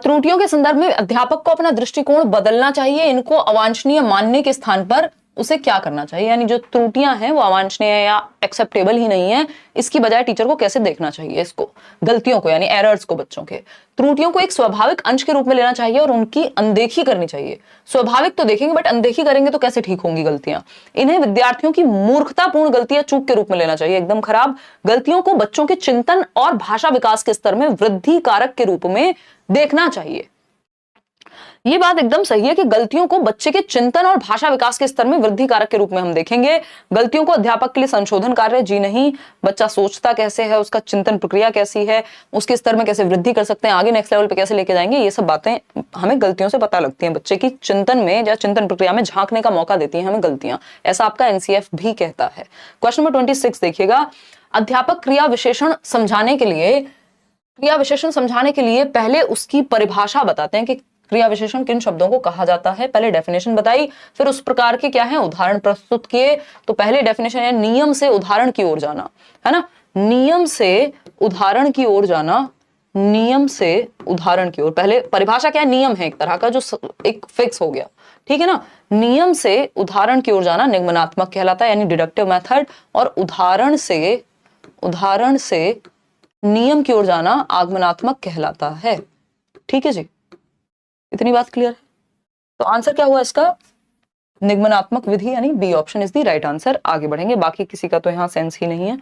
Speaker 1: त्रुटियों के संदर्भ में अध्यापक को अपना दृष्टिकोण बदलना चाहिए। इनको अवांछनीय मानने के स्थान पर उसे क्या करना चाहिए? यानी जो त्रुटियां हैं वो अवांछनीय या एक्सेप्टेबल ही नहीं है, इसकी बजाय टीचर को कैसे देखना चाहिए इसको, गलतियों को, यानी एरर्स को, बच्चों के त्रुटियों को एक स्वाभाविक अंश के रूप में लेना चाहिए और उनकी अनदेखी करनी चाहिए। स्वाभाविक तो देखेंगे, बट अनदेखी करेंगे तो कैसे ठीक होंगी गलतियां? इन्हें विद्यार्थियों की मूर्खतापूर्ण गलतियां चूक के रूप में लेना चाहिए, एकदम खराब। गलतियों को बच्चों के चिंतन और भाषा विकास के स्तर में वृद्धि कारक के रूप में देखना चाहिए। ये बात एकदम सही है कि गलतियों को बच्चे के चिंतन और भाषा विकास के स्तर में वृद्धि कारक के रूप में हम देखेंगे। गलतियों को अध्यापक के लिए संशोधन कार्य जी नहीं, बच्चा सोचता कैसे है, उसका चिंतन प्रक्रिया कैसी है, उसके स्तर में कैसे वृद्धि कर सकते हैं, आगे नेक्स्ट लेवल पे कैसे लेके जाएंगे, ये सब बातें हमें गलतियों से पता लगती हैं। बच्चे की चिंतन में या चिंतन प्रक्रिया में झांकने का मौका देती है हमें गलतियां, ऐसा आपका एनसीएफ भी कहता है। क्वेश्चन नंबर 26 देखिएगा, अध्यापक क्रिया विशेषण समझाने के लिए पहले उसकी परिभाषा बताते हैं कि क्रिया विशेषण किन शब्दों को कहा जाता है। पहले डेफिनेशन बताई, फिर उस प्रकार के क्या है उदाहरण प्रस्तुत किए। तो पहले डेफिनेशन है नियम से उदाहरण की ओर जाना, है ना, नियम से उदाहरण की ओर जाना, नियम से उदाहरण की ओर। पहले परिभाषा क्या है, नियम है एक तरह का जो एक फिक्स हो गया, ठीक है ना। नियम से उदाहरण की ओर जाना निगमनात्मक कहलाता है, यानी डिडक्टिव मेथड, और उदाहरण से नियम की ओर जाना आगमनात्मक कहलाता है, ठीक है जी, इतनी बात क्लियर है। तो आंसर क्या हुआ इसका, निगमनात्मक विधि, यानी B option is the right answer. आगे बढ़ेंगे, बाकी किसी का तो यहाँ सेंस ही नहीं है।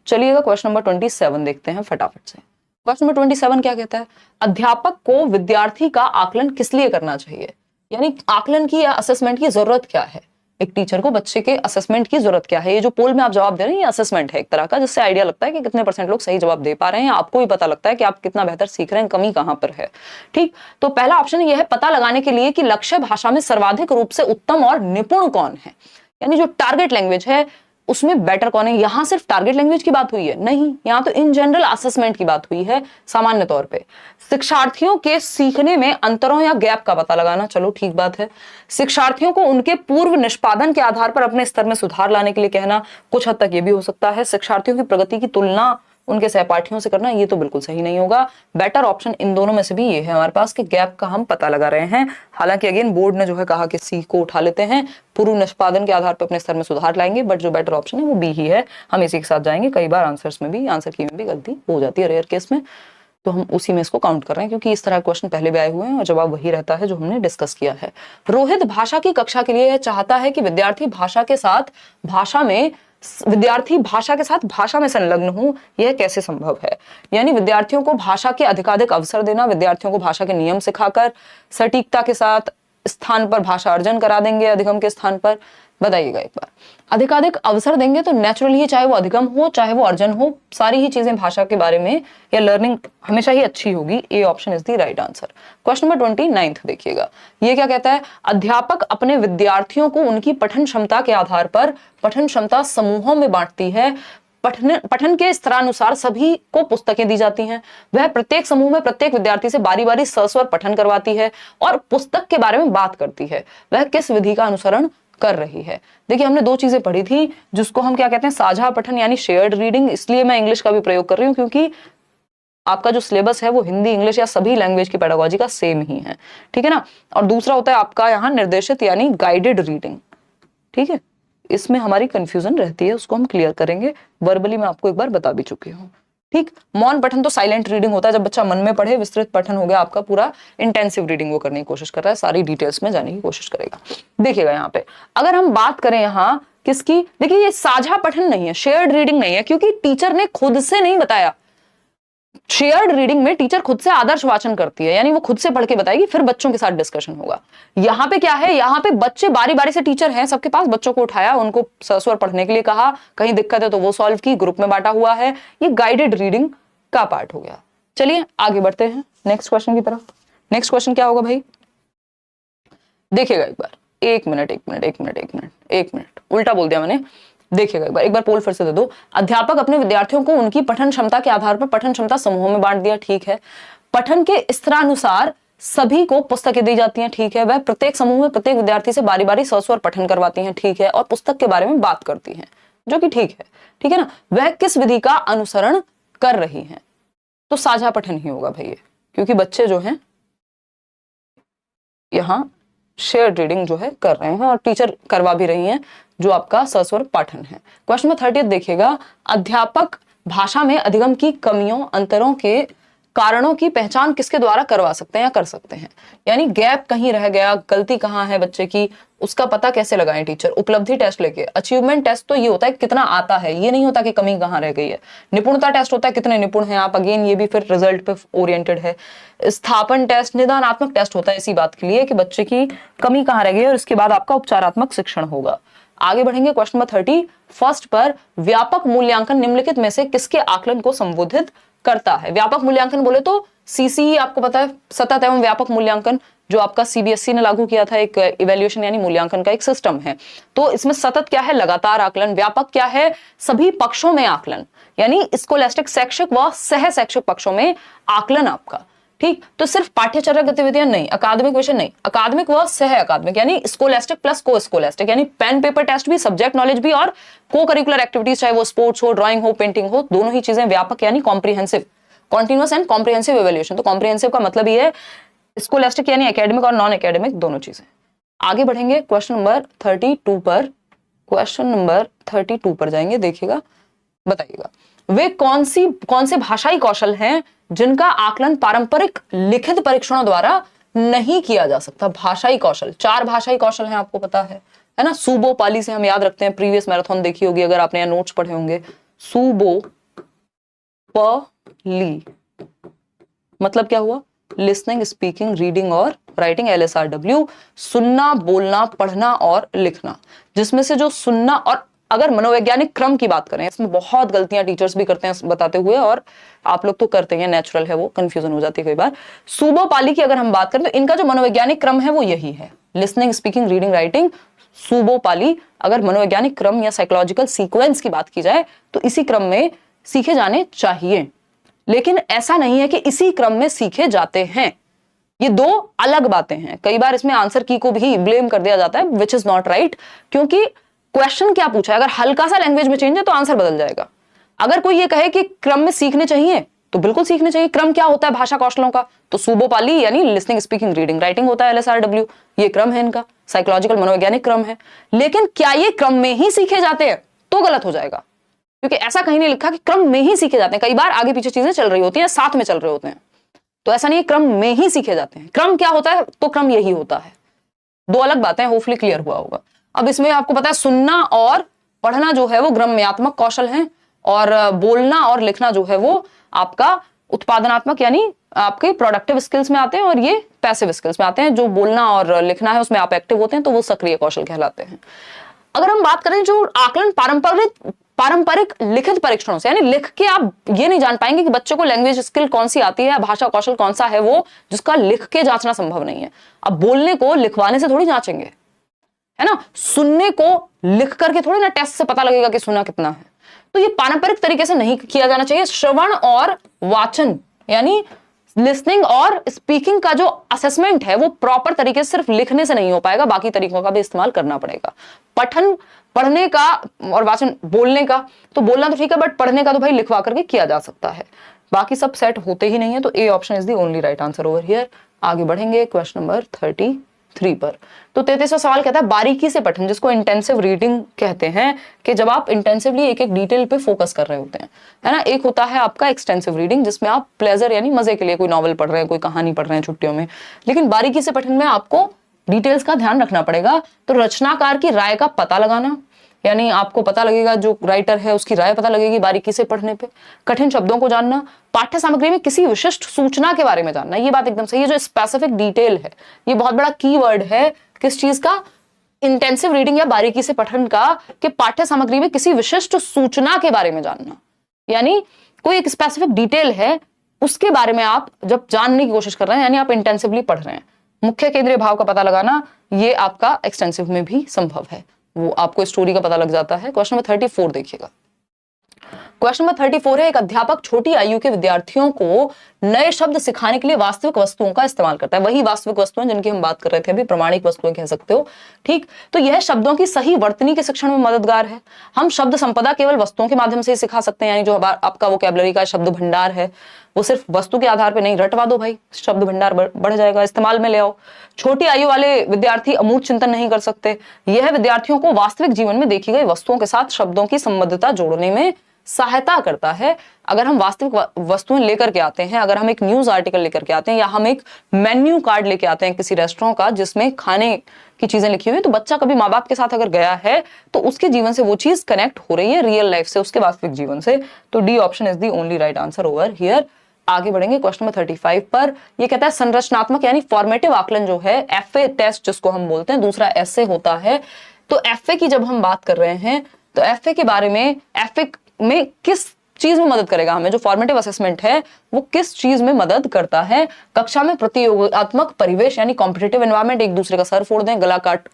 Speaker 1: चलिएगा क्वेश्चन नंबर 27 देखते हैं फटाफट से। क्वेश्चन नंबर 27 क्या कहता है, अध्यापक को विद्यार्थी का आकलन किस लिए करना चाहिए, यानी आकलन की या असेसमेंट की जरूरत क्या है। एक टीचर को बच्चे के असेसमेंट की जरूरत क्या है। ये जो पोल में आप जवाब दे रहे हैं ये असेसमेंट है एक तरह का, जिससे आइडिया लगता है कि कितने % लोग सही जवाब दे पा रहे हैं, आपको भी पता लगता है कि आप कितना बेहतर सीख रहे हैं, कमी कहां पर है। ठीक, तो पहला ऑप्शन यह है पता लगाने के लिए कि लक्ष्य भाषा में सर्वाधिक रूप से उत्तम और निपुण कौन है, यानी जो टारगेट लैंग्वेज है उसमें बेटर कौन है। यहां सिर्फ टारगेट लैंग्वेज की बात हुई है नहीं, यहां तो इन जनरल असेसमेंट की बात हुई है सामान्य तौर पे। शिक्षार्थियों के सीखने में अंतरों या गैप का पता लगाना, चलो ठीक बात है। शिक्षार्थियों को उनके पूर्व निष्पादन के आधार पर अपने स्तर में सुधार लाने के लिए कहना, कुछ हद तक ये भी हो सकता है। शिक्षार्थियों की प्रगति की तुलना उनके सहपाठियों से करना, ये तो बिल्कुल सही नहीं होगा। बेटर ऑप्शन इन दोनों में से भी ये है हमारे पास कि गैप का हम पता लगा रहे हैं। हालांकि अगेन बोर्ड ने जो है कहा कि सी को उठा लेते हैं, पूर्व निष्पादन के आधार पर अपने स्तर में सुधार लाएंगे, बट जो बेटर ऑप्शन है वो बी ही है। हम इसी के साथ जाएंगे। कई बार आंसर की में भी गलती हो जाती है रेयर केस में, तो हम उसी में इसको काउंट कर रहे हैं क्योंकि इस तरह क्वेश्चन पहले भी आए हुए हैं और जवाब वही रहता है जो हमने डिस्कस किया है। रोहित भाषा की कक्षा के लिए चाहता है कि विद्यार्थी भाषा के साथ भाषा में संलग्न हो, यह कैसे संभव है। यानी विद्यार्थियों को भाषा के अधिकाधिक अवसर देना, विद्यार्थियों को भाषा के नियम सिखाकर सटीकता के साथ स्थान पर भाषा अर्जन करा देंगे अधिगम के स्थान पर। बताइएगा एक बार, अधिकाधिक अवसर देंगे तो नेचुरली चाहे वो अधिगम हो चाहे वो अर्जन हो, सारी ही चीजें भाषा के बारे में या लर्निंग हमेशा ही अच्छी होगी। A option is the right answer. Question number 29 देखिएगा, ये क्या कहता है। अध्यापक अपने विद्यार्थियों को उनकी पठन क्षमता के आधार पर पठन क्षमता समूहों में बांटती है। पठन के स्तरानुसार सभी को पुस्तकें दी जाती हैं। वह प्रत्येक समूह में प्रत्येक विद्यार्थी से बारी बारी सस्वर पठन करवाती है और पुस्तक के बारे में बात करती है। वह किस विधि का अनुसरण कर रही है। देखिए हमने दो चीजें पढ़ी थी जिसको हम क्या कहते हैं, साझा पठन यानी शेयर्ड रीडिंग। इसलिए मैं इंग्लिश का भी प्रयोग कर रही हूँ क्योंकि आपका जो सिलेबस है वो हिंदी इंग्लिश या सभी लैंग्वेज की पेडागोजी का सेम ही है, ठीक है ना। और दूसरा होता है आपका यहाँ निर्देशित यानी गाइडेड रीडिंग, ठीक है। इसमें हमारी कंफ्यूजन रहती है, उसको हम क्लियर करेंगे। वर्बली मैं आपको एक बार बता भी चुकी हूँ, ठीक। मौन पठन तो साइलेंट रीडिंग होता है, जब बच्चा मन में पढ़े। विस्तृत पठन हो गया आपका पूरा इंटेंसिव रीडिंग, वो करने की कोशिश कर रहा है, सारी डिटेल्स में जाने की कोशिश करेगा। देखिएगा यहाँ पे अगर हम बात करें यहाँ किसकी, देखिए ये साझा पठन नहीं है, शेयर्ड रीडिंग नहीं है, क्योंकि टीचर ने खुद से नहीं बताया। शेयर्ड रीडिंग में टीचर खुद से आदर्श वाचन करती है, यानी वो खुद से पढ़ के बताएगी, फिर बच्चों के साथ डिस्कशन होगा। यहाँ पे क्या है, यहाँ पे बच्चे बारी बारी से, टीचर हैं सबके पास, बच्चों को उठाया, उनको सस्वर पढ़ने के लिए कहा, कहीं दिक्कत है तो वो सॉल्व की, ग्रुप में बांटा हुआ है। ये गाइडेड रीडिंग का पार्ट हो गया। चलिए आगे बढ़ते हैं नेक्स्ट क्वेश्चन की तरफ। नेक्स्ट क्वेश्चन क्या होगा भाई, देखिएगा एक बार, एक मिनट उल्टा बोल दिया मैंने। देखिएगा एक बार पोल फिर से दे दो। अध्यापक अपने विद्यार्थियों को उनकी पठन क्षमता के आधार पर पठन क्षमता समूहों में बांट दिया, ठीक है। पठन के स्तरानुसार सभी को पुस्तकें दी जाती हैं, ठीक है। वह प्रत्येक समूह में प्रत्येक विद्यार्थी से बारी बारी सस्वर पठन करवाती हैं, ठीक है। और पुस्तक के बारे में बात करती हैं, जो कि ठीक है ना। वह किस विधि का अनुसरण कर रही हैं, तो साझा पठन ही होगा भाई, क्योंकि बच्चे जो हैं यहाँ शेयर रीडिंग जो है कर रहे हैं और टीचर करवा भी रही हैं, जो आपका सस्वर पाठन है। क्वेश्चन नंबर 30 देखिएगा, अध्यापक भाषा में अधिगम की कमियों अंतरों के कारणों की पहचान किसके द्वारा करवा सकते हैं या कर सकते हैं। यानी गैप कहीं रह गया, गलती कहाँ है बच्चे की, उसका पता कैसे लगाएं टीचर। उपलब्धि टेस्ट लेके, अचीवमेंट टेस्ट तो ये होता है कितना आता है, ये नहीं होता कि कमी कहाँ रह गई है। निपुणता टेस्ट होता है कितने निपुण हैं आप, अगेन ये भी फिर रिजल्ट पे ओरिएंटेड है। स्थापन टेस्ट निदानात्मक टेस्ट होता है इसी बात के लिए कि बच्चे की कमी कहाँ रह गई है, और इसके बाद आपका उपचारात्मक शिक्षण होगा। आगे बढ़ेंगे क्वेश्चन नंबर 31 पर, व्यापक मूल्यांकन निम्नलिखित में से किसके आकलन को संबोधित करता है। व्यापक मूल्यांकन बोले तो सीसीई आपको पता है, सतत एवं व्यापक मूल्यांकन, जो आपका सीबीएसई ने लागू किया था, एक इवैल्यूएशन यानी मूल्यांकन का एक सिस्टम है। तो इसमें सतत क्या है, लगातार आकलन। व्यापक क्या है, सभी पक्षों में आकलन, यानी स्कोलैस्टिक शैक्षिक व सह शैक्षिक पक्षों में आकलन आपका, ठीक। तो सिर्फ पाठ्यचर्या गतिविधियां नहीं, अकादमिक विषय नहीं, अकादमिक व सह अकादमिक यानी स्कोलैस्टिक प्लस को स्कोलैस्टिक, यानी पेन पेपर टेस्ट भी, सब्जेक्ट नॉलेज भी, और को करिकुलर एक्टिविटीज, चाहे वो स्पोर्ट्स हो, ड्राइंग हो, पेंटिंग हो, दोनों ही चीजें व्यापक यानी comprehensive, continuous and comprehensive evaluation. तो कॉम्प्रिहेंसिव का मतलब ये है स्कोलैस्टिक यानी एकेडमिक और नॉन एकेडमिक दोनों चीजें। आगे बढ़ेंगे क्वेश्चन नंबर 32 पर, क्वेश्चन नंबर 32 पर जाएंगे, देखिएगा बताइएगा, वे कौन से भाषाई कौशल हैं जिनका आकलन पारंपरिक लिखित परीक्षणों द्वारा नहीं किया जा सकता। भाषाई कौशल, 4 भाषाई कौशल हैं आपको पता है ना। सूबो पाली से हम याद रखते हैं, प्रीवियस मैराथन देखी होगी अगर आपने यहाँ नोट्स पढ़े होंगे। सूबो प ली मतलब क्या हुआ, लिसनिंग, स्पीकिंग, रीडिंग और राइटिंग, LSRW, सुनना, बोलना, पढ़ना और लिखना। जिसमें से जो सुनना, और अगर मनोवैज्ञानिक क्रम की बात करें, इसमें बहुत गलतियां टीचर्स भी करते हैं बताते हुए, और आप लोग तो करते हैं, नेचुरल है, वो कंफ्यूजन हो जाती है कई बार। सुबो पाली की अगर हम बात करें तो इनका जो मनोवैज्ञानिक क्रम है वो यही है, लिसनिंग, स्पीकिंग, रीडिंग, राइटिंग, सुबो पाली। अगर मनोवैज्ञानिक क्रम या साइकोलॉजिकल सीक्वेंस की बात की जाए तो इसी क्रम में सीखे जाने चाहिए, लेकिन ऐसा नहीं है कि इसी क्रम में सीखे जाते हैं। ये दो अलग बातें हैं। कई बार इसमें आंसर की को भी ब्लेम कर दिया जाता है, विच इज नॉट राइट, क्योंकि क्वेश्चन क्या पूछा है, अगर हल्का सा लैंग्वेज में चेंज है तो आंसर बदल जाएगा। अगर कोई ये कहे कि क्रम में सीखने चाहिए तो बिल्कुल सीखने चाहिए। क्रम क्या होता है भाषा कौशलों का, तो सुबो पाली यानी लिसनिंग, स्पीकिंग, रीडिंग, राइटिंग होता है, LSRW, ये क्रम है इनका, साइकोलॉजिकल मनोवैज्ञानिक क्रम है। लेकिन क्या ये क्रम में ही सीखे जाते हैं, तो गलत हो जाएगा, क्योंकि ऐसा कहीं नहीं लिखा कि क्रम में ही सीखे जाते हैं। कई बार आगे पीछे चीजें चल रही होती हैं, साथ में चल रहे होते हैं, तो ऐसा नहीं है क्रम में ही सीखे जाते हैं। क्रम क्या होता है, तो क्रम यही होता है, दो अलग बातें, होपफुली क्लियर हुआ होगा। अब इसमें आपको पता है सुनना और पढ़ना जो है वो गम्यात्मक कौशल हैं, और बोलना और लिखना जो है वो आपका उत्पादनात्मक यानी आपके प्रोडक्टिव स्किल्स में आते हैं, और ये पैसिव स्किल्स में आते हैं। जो बोलना और लिखना है उसमें आप एक्टिव होते हैं, तो वो सक्रिय कौशल कहलाते हैं। अगर हम बात करें जो आकलन पारंपरिक लिखित परीक्षणों से, यानी लिख के आप ये नहीं जान पाएंगे कि बच्चों को लैंग्वेज स्किल कौन सी आती है, भाषा कौशल कौन सा है वो, जिसका लिख के जांचना संभव नहीं है। अब बोलने को लिखवाने से थोड़ी जांचेंगे, है ना, सुनने को लिख करके थोड़ी ना टेस्ट से पता लगेगा कि सुना कितना है। तो ये पारंपरिक तरीके से नहीं किया जाना चाहिए। श्रवण और वाचन यानी लिसनिंग और स्पीकिंग का जो असेसमेंट है वो प्रॉपर तरीके से सिर्फ लिखने से नहीं हो पाएगा, बाकी तरीकों का भी इस्तेमाल करना पड़ेगा। पठन पढ़ने का और वाचन बोलने का, तो बोलना तो ठीक है, बट पढ़ने का तो भाई लिखवा करके किया जा सकता है, बाकी सब सेट होते ही नहीं है। तो A option is the only right answer over here. आगे बढ़ेंगे क्वेश्चन नंबर 33 पर। तो 33वां सवाल कहता है बारीकी से पठन, जिसको इंटेंसिव रीडिंग कहते हैं, कि जब आप इंटेंसिवली एक एक डिटेल पे फोकस कर रहे होते हैं, है ना। एक होता है आपका एक्सटेंसिव रीडिंग, जिसमें आप प्लेजर यानी मजे के लिए कोई नॉवल पढ़ रहे हैं, कोई कहानी पढ़ रहे हैं छुट्टियों में। लेकिन बारीकी से पठन में आपको डिटेल्स का ध्यान रखना पड़ेगा। तो रचनाकार की राय का पता लगाना, यानी आपको पता लगेगा जो राइटर है उसकी राय पता लगेगी बारीकी से पढ़ने पे। कठिन शब्दों को जानना, पाठ्य सामग्री में किसी विशिष्ट सूचना के बारे में जानना, ये बात एकदम सही है। जो स्पेसिफिक डिटेल है ये बहुत बड़ा कीवर्ड है किस चीज का, इंटेंसिव रीडिंग या बारीकी से पठन का, कि पाठ्य सामग्री में किसी विशिष्ट सूचना के बारे में जानना, यानी कोई एक स्पेसिफिक डिटेल है उसके बारे में आप जब जानने की कोशिश कर रहे हैं, यानी आप इंटेंसिवली पढ़ रहे हैं। मुख्य केंद्रीय भाव का पता लगाना, ये आपका एक्सटेंसिव में भी संभव है, वो आपको स्टोरी का पता लग जाता है। क्वेश्चन नंबर 34 देखिएगा। क्वेश्चन नंबर 34 है, एक अध्यापक छोटी आयु के विद्यार्थियों को नए शब्द सिखाने के लिए वास्तविक वस्तुओं का इस्तेमाल करता है। वही वास्तविक वस्तुएं जिनकी हम बात कर रहे थे अभी, प्रमाणिक वस्तुएं कह सकते हो, ठीक। तो यह शब्दों की सही वर्तनी के शिक्षण में मददगार है। हम शब्द संपदा केवल वस्तुओं के माध्यम से ही सिखा सकते हैं, यानी जो आपका वोकैबुलरी का शब्द भंडार है वो सिर्फ वस्तु के आधार पर नहीं, रटवा दो भाई, शब्द भंडार बढ़ जाएगा, इस्तेमाल में ले आओ। छोटी आयु वाले विद्यार्थी अमूर्त चिंतन नहीं कर सकते। यह विद्यार्थियों को वास्तविक जीवन में देखी गई वस्तुओं के साथ शब्दों की संबद्धता जोड़ने में सहायता करता है। अगर हम वास्तविक वस्तुएं लेकर के आते हैं, अगर हम एक न्यूज आर्टिकल लेकर के आते हैं, या हम एक मेन्यू कार्ड लेके आते हैं किसी रेस्टोरेंट का जिसमें खाने की चीजें लिखी हुई है, तो बच्चा कभी माँ बाप के साथ अगर गया है तो उसके जीवन से वो चीज कनेक्ट हो रही है, रियल लाइफ से, उसके वास्तविक जीवन से। तो D option is the only right answer over here. आगे बढ़ेंगे क्वेश्चन नंबर 35 पर। ये कहता है संरचनात्मक यानी फॉर्मेटिव आकलन जो है, FA टेस्ट जिसको हम बोलते हैं, दूसरा ऐसे होता है। तो FA की जब हम बात कर रहे हैं तो FA के बारे में, FA में किस चीज में मदद करेगा हमें, जो फॉर्मेटिव असेसमेंट है वो किस चीज में मदद करता है। कक्षा में प्रतियोगात्मक परिवेश यानी कॉम्पिटिटिव एनवायरनमेंट, एक दूसरे का सर फोड़ दें, गला काट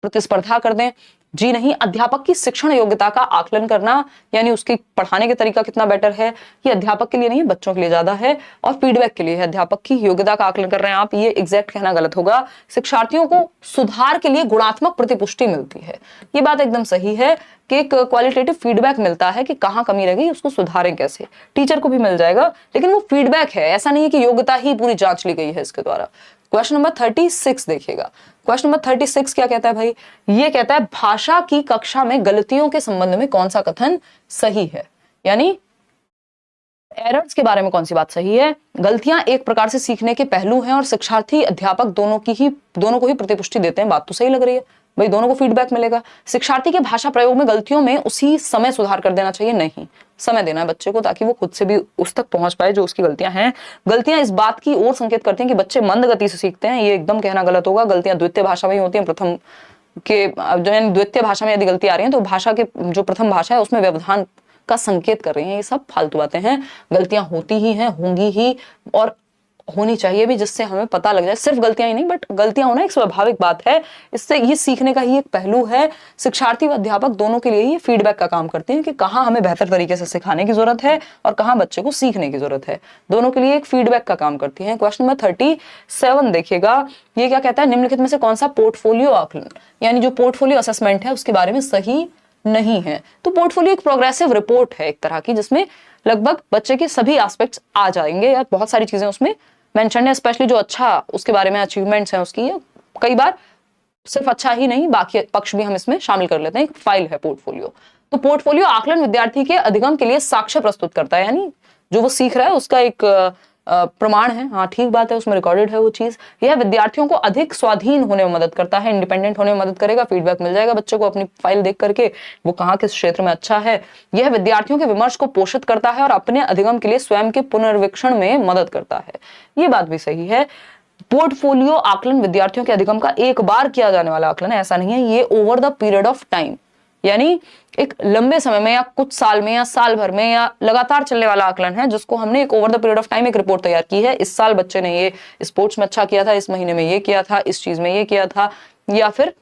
Speaker 1: प्रतिस्पर्धा कर दें, जी नहीं। अध्यापक की शिक्षण योग्यता का आकलन करना, यानी उसके पढ़ाने का तरीका कितना बेटर है, ये अध्यापक के लिए नहीं, बच्चों के लिए ज्यादा है, और फीडबैक के लिए है। अध्यापक की योग्यता का आकलन कर रहे हैं आप, ये एग्जैक्ट कहना गलत होगा। शिक्षार्थियों को सुधार के लिए गुणात्मक प्रतिपुष्टि मिलती है, ये बात एकदम सही है कि एक क्वालिटेटिव फीडबैक मिलता है कि कहाँ कमी रह गई, उसको सुधारें कैसे। टीचर को भी मिल जाएगा, लेकिन वो फीडबैक है, ऐसा नहीं है कि योग्यता ही पूरी जांच ली गई है इसके द्वारा। क्वेश्चन नंबर 36 देखिएगा। क्वेश्चन नंबर 36 क्या कहता है भाई, ये कहता है भाषा की कक्षा में गलतियों के संबंध में कौन सा कथन सही है, यानी एरर्स के बारे में कौन सी बात सही है। गलतियां एक प्रकार से सीखने के पहलू हैं, और शिक्षार्थी अध्यापक दोनों को ही प्रतिपुष्टि देते हैं, बात तो सही लग रही है भाई, दोनों को फीडबैक मिलेगा। शिक्षार्थी के भाषा प्रयोग में गलतियों में उसी समय सुधार कर देना चाहिए, नहीं, समय देना है बच्चे को, ताकि वो खुद से भी उस तक पहुंच पाए जो उसकी गलतियां हैं। गलतियां इस बात की ओर संकेत करती हैं कि बच्चे मंद गति से सीखते हैं, ये एकदम कहना गलत होगा। गलतियां द्वितीय भाषा में ही होती हैं, प्रथम के जो यानी द्वितीय भाषा में यदि गलती आ रही है तो भाषा के जो प्रथम भाषा है उसमें व्यवधान का संकेत कर रही हैं। ये सब फालतू बातें हैं। गलतियां होती ही हैं, होंगी ही, और होनी चाहिए भी, जिससे हमें पता लग जाए। सिर्फ गलतियां ही नहीं, बट गलतियां होना एक स्वाभाविक बात है। इससे ये सीखने का ही एक पहलू है। शिक्षार्थी व अध्यापक दोनों के लिए ही फीडबैक का काम करते हैं कि कहाँ हमें बेहतर तरीके से सिखाने की जरूरत है और कहाँ बच्चे को सीखने की जरूरत है। दोनों के लिए एक फीडबैक का काम करती है। क्वेश्चन नंबर 37 देखिएगा, ये क्या कहता है, निम्नलिखित में से कौन सा पोर्टफोलियो आकलन यानी जो पोर्टफोलियो असेसमेंट है उसके बारे में सही नहीं है। तो पोर्टफोलियो एक प्रोग्रेसिव रिपोर्ट है एक तरह की, जिसमें लगभग बच्चे के सभी एस्पेक्ट्स आ जाएंगे या बहुत सारी चीजें उसमें मेंशन है, स्पेशली जो अच्छा उसके बारे में अचीवमेंट्स हैं उसकी। कई बार सिर्फ अच्छा ही नहीं, बाकी पक्ष भी हम इसमें शामिल कर लेते हैं। एक फाइल है पोर्टफोलियो। तो पोर्टफोलियो आकलन विद्यार्थी के अधिगम के लिए साक्ष्य प्रस्तुत करता है, यानी जो वो सीख रहा है उसका एक प्रमाण है। हाँ ठीक बात है, उसमें रिकॉर्डेड है वो चीज। यह विद्यार्थियों को अधिक स्वाधीन होने में मदद करता है, इंडिपेंडेंट होने में मदद करेगा। फीडबैक मिल जाएगा बच्चे को अपनी फाइल देख करके, वो कहाँ किस क्षेत्र में अच्छा है। यह विद्यार्थियों के विमर्श को पोषित करता है और अपने अधिगम के लिए स्वयं के पुनर्वीक्षण में मदद करता है। ये बात भी सही है। पोर्टफोलियो आकलन विद्यार्थियों के अधिगम का एक बार किया जाने वाला आकलन है, ऐसा नहीं है। ये over the period of time, यानी एक लंबे समय में या कुछ साल में या साल भर में या लगातार चलने वाला आकलन है, जिसको हमने एक over the period of time एक रिपोर्ट तैयार की है। इस साल बच्चे ने ये स्पोर्ट्स में अच्छा किया था, इस महीने में ये किया था, इस चीज में ये किया था, या फिर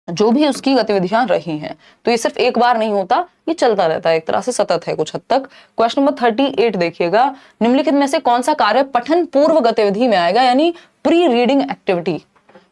Speaker 1: जो भी उसकी गतिविधियां रही हैं। तो ये सिर्फ एक बार नहीं होता, ये चलता रहता है, एक तरह से सतत है कुछ हद तक। क्वेश्चन नंबर 38 देखिएगा, निम्नलिखित में से कौन सा कार्य पठन पूर्व गतिविधि में आएगा, यानी प्री रीडिंग एक्टिविटी।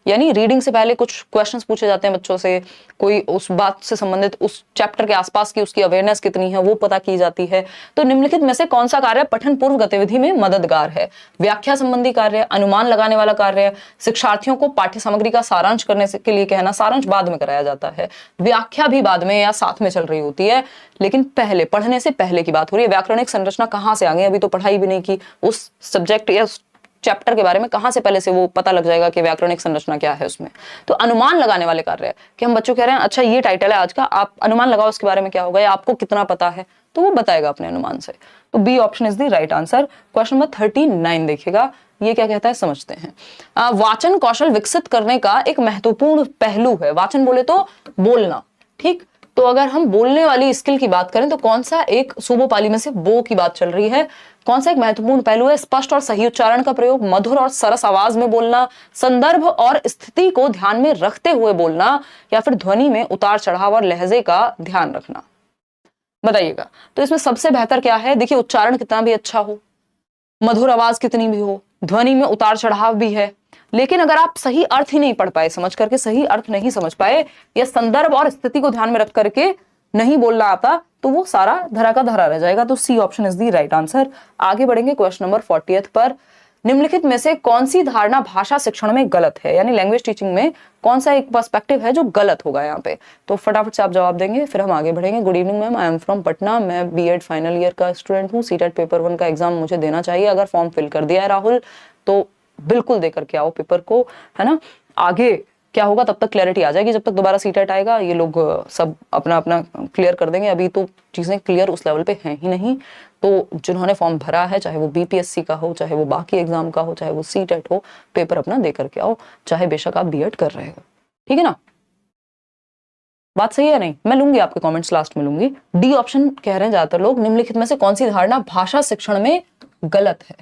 Speaker 1: यानी रीडिंग से पहले कुछ क्वेश्चंस पूछे जाते हैं बच्चों से, कोई उस बात से संबंधित उस चैप्टर के आसपास की उसकी अवेयरनेस कितनी है वो पता की जाती है। तो निम्नलिखित में से कौन सा कार्य पठन पूर्व गतिविधि में मददगार है? व्याख्या संबंधी कार्य, अनुमान लगाने वाला कार्य, शिक्षार्थियों को पाठ्य सामग्री का सारांश करने के लिए कहना। सारांश बाद में कराया जाता है, व्याख्या भी बाद में या साथ में चल रही होती है, लेकिन पहले पढ़ने से पहले की बात हो रही है। व्याकरणिक संरचना कहाँ से आ गई, अभी तो पढ़ाई भी नहीं की। उस सब्जेक्ट या चैप्टर के बारे में कहां से पहले से वो पता लग जाएगा कि व्याकरणिक संरचना क्या है उसमें। तो अनुमान लगाने वाले कार्य है कि हम बच्चों कह रहे हैं अच्छा ये टाइटल है आज का, आप अनुमान लगाओ इसके बारे में क्या होगा, या आपको कितना पता है, तो वो बताएगा अपने अनुमान से। तो B option is the right answer. Question number 39 देखिएगा, ये क्या कहता है समझते हैं। वाचन कौशल विकसित करने का एक महत्वपूर्ण पहलू है। वाचन बोले तो बोलना, ठीक। तो अगर हम बोलने वाली स्किल की बात करें तो कौन सा एक, सूबो पाली में से बो की बात चल रही है, कौन सा एक महत्वपूर्ण पहलू है? स्पष्ट और सही उच्चारण का प्रयोग, मधुर और सरस आवाज में बोलना, संदर्भ और स्थिति को ध्यान में रखते हुए बोलना, या फिर ध्वनि में उतार चढ़ाव और लहजे का ध्यान रखना। बताइएगा। तो इसमें सबसे बेहतर क्या है? देखिए, उच्चारण कितना भी अच्छा हो, मधुर आवाज कितनी भी हो, ध्वनि में उतार चढ़ाव भी है, लेकिन अगर आप सही अर्थ ही नहीं पढ़ पाए, समझ करके सही अर्थ नहीं समझ पाए, या संदर्भ और स्थिति को ध्यान में रख करके नहीं बोलना आता, तो वो सारा धरा का धरा रह जाएगा। तो C option is the right answer. आगे बढ़ेंगे क्वेश्चन नंबर 40 पर। निम्नलिखित में से कौन सी धारणा भाषा शिक्षण में गलत है, यानी लैंग्वेज टीचिंग में कौन सा एक पर्सपेक्टिव है जो गलत होगा यहाँ पे? तो फटाफट से आप जवाब देंगे, फिर हम आगे बढ़ेंगे। Good evening ma'am, I am from Patna, मैं बीएड फाइनल ईयर का स्टूडेंट हूँ। सीटेट पेपर 1 का एग्जाम मुझे देना चाहिए। अगर फॉर्म फिल कर दिया है राहुल तो बिल्कुल दे करके आओ पेपर को, है ना। आगे क्या होगा तब तक क्लैरिटी आ जाएगी, जब तक दोबारा सीटेट आएगा ये लोग सब अपना अपना क्लियर कर देंगे। अभी तो चीजें क्लियर उस लेवल पे हैं ही नहीं। तो जिन्होंने फॉर्म भरा है, चाहे वो बीपीएससी का हो, चाहे वो बाकी एग्जाम का हो, चाहे वो सीटेट हो, पेपर अपना दे करके आओ, चाहे बेशक आप बीएड कर रहे हो, ठीक है ना। बात सही है नहीं? मैं लूंगी आपके कमेंट्स, लास्ट में लूंगी। डी ऑप्शन कह रहे हैं ज्यादातर लोग, निम्नलिखित में से कौन सी धारणा भाषा शिक्षण में गलत है?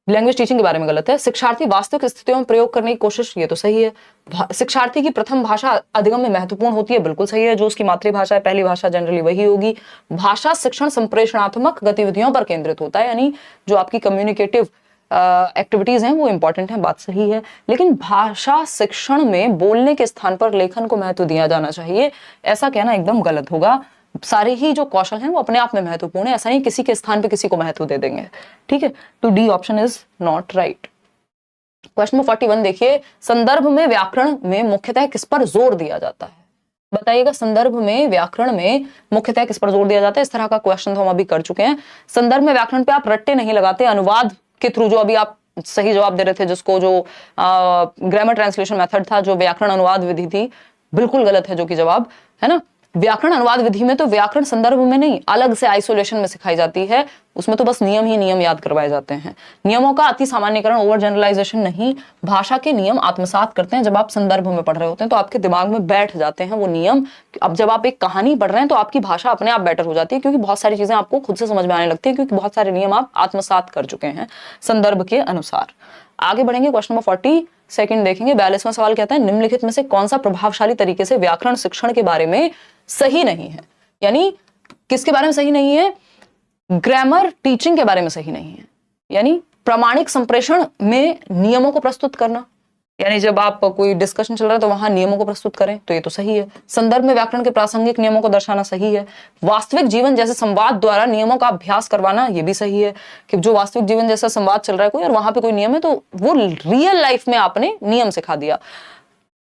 Speaker 1: लैंग्वेज टीचिंग के बारे में गलत है। शिक्षार्थी वास्तविक स्थितियों में प्रयोग करने की कोशिश, ये तो सही है। शिक्षार्थी की प्रथम भाषा अधिगम में महत्वपूर्ण होती है, बिल्कुल सही है। जो उसकी मातृभाषा है, पहली भाषा जनरली वही होगी। भाषा शिक्षण संप्रेषणात्मक गतिविधियों पर केंद्रित होता है, यानी जो आपकी कम्युनिकेटिव एक्टिविटीज हैं वो इंपॉर्टेंट हैं, बात सही है। लेकिन भाषा शिक्षण में बोलने के स्थान पर लेखन को महत्व दिया जाना चाहिए, ऐसा कहना एकदम गलत होगा। सारे ही जो कौशल हैं वो अपने आप में महत्वपूर्ण है, ऐसा नहीं किसी के स्थान पे किसी को महत्व दे देंगे, ठीक है। तो D option is not right. Question number 41 देखिए, संदर्भ में व्याकरण में मुख्यतः किस पर जोर दिया जाता है? बताइएगा, संदर्भ में व्याकरण में मुख्यतः किस पर जोर दिया जाता है? इस तरह का क्वेश्चन तो हम अभी कर चुके हैं। संदर्भ में व्याकरण पे आप रट्टे नहीं लगाते, अनुवाद के थ्रू, जो अभी आप सही जवाब दे रहे थे, जिसको जो ग्रामर ट्रांसलेशन मेथड था, जो व्याकरण अनुवाद विधि थी, बिल्कुल गलत है जो कि जवाब, है ना। व्याकरण अनुवाद विधि में तो व्याकरण संदर्भ में नहीं, अलग से आइसोलेशन में सिखाई जाती है, उसमें तो बस नियम ही नियम याद करवाए जाते हैं। नियमों का अति सामान्यकरण, ओवर जनरलाइजेशन नहीं, भाषा के नियम आत्मसात करते हैं। जब आप संदर्भ में पढ़ रहे होते हैं तो आपके दिमाग में बैठ जाते हैं वो नियम। अब जब आप एक कहानी पढ़ रहे हैं तो आपकी भाषा अपने आप बेटर हो जाती है, क्योंकि बहुत सारी चीजें आपको खुद से समझ में आने लगती है, क्योंकि बहुत सारे नियम आप आत्मसात कर चुके हैं संदर्भ के अनुसार। आगे बढ़ेंगे, क्वेश्चन नंबर 42 देखेंगे। 42वां सवाल कहता है, निम्नलिखित में से कौन सा प्रभावशाली तरीके से व्याकरण शिक्षण के बारे में सही नहीं है। यानी किसके बारे में सही नहीं है? ग्रामर टीचिंग के बारे में सही नहीं है। यानी प्रामाणिक संप्रेषण में नियमों को प्रस्तुत करना, यानी जब आप कोई डिस्कशन चल रहा है तो वहां नियमों को प्रस्तुत करें, तो ये तो सही है। संदर्भ में व्याकरण के प्रासंगिक नियमों को दर्शाना सही है। वास्तविक जीवन जैसे संवाद द्वारा नियमों का अभ्यास करवाना, ये भी सही है कि जो वास्तविक जीवन जैसा संवाद चल रहा है कोई और वहां पे कोई नियम है तो वो रियल लाइफ में आपने नियम सिखा दिया।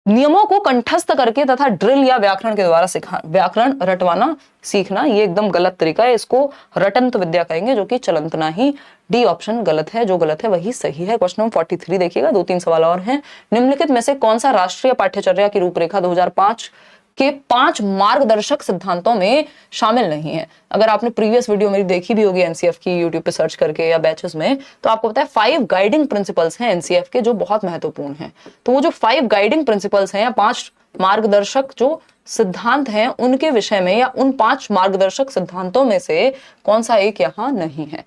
Speaker 1: नियमों को कंठस्थ करके तथा ड्रिल या व्याकरण के द्वारा व्याकरण रटवाना सीखना, ये एकदम गलत तरीका है। इसको रटंत विद्या कहेंगे, जो कि चलंतना ही। डी ऑप्शन गलत है, जो गलत है वही सही है। क्वेश्चन नंबर 43 देखिएगा, 2-3 सवाल और हैं। निम्नलिखित में से कौन सा राष्ट्रीय पाठ्यचर्या की रूपरेखा 2005 के 5 मार्गदर्शक सिद्धांतों में शामिल नहीं है? अगर आपने प्रीवियस वीडियो मेरी देखी भी होगी एनसीएफ की, यूट्यूब पे सर्च करके या बैचेस में, तो आपको पता है 5 गाइडिंग प्रिंसिपल्स हैं एनसीएफ के जो बहुत महत्वपूर्ण हैं। तो वो जो 5 गाइडिंग प्रिंसिपल्स हैं या 5 मार्गदर्शक जो सिद्धांत हैं, उनके विषय में या उन 5 मार्गदर्शक सिद्धांतों में से कौन सा एक यहां नहीं है?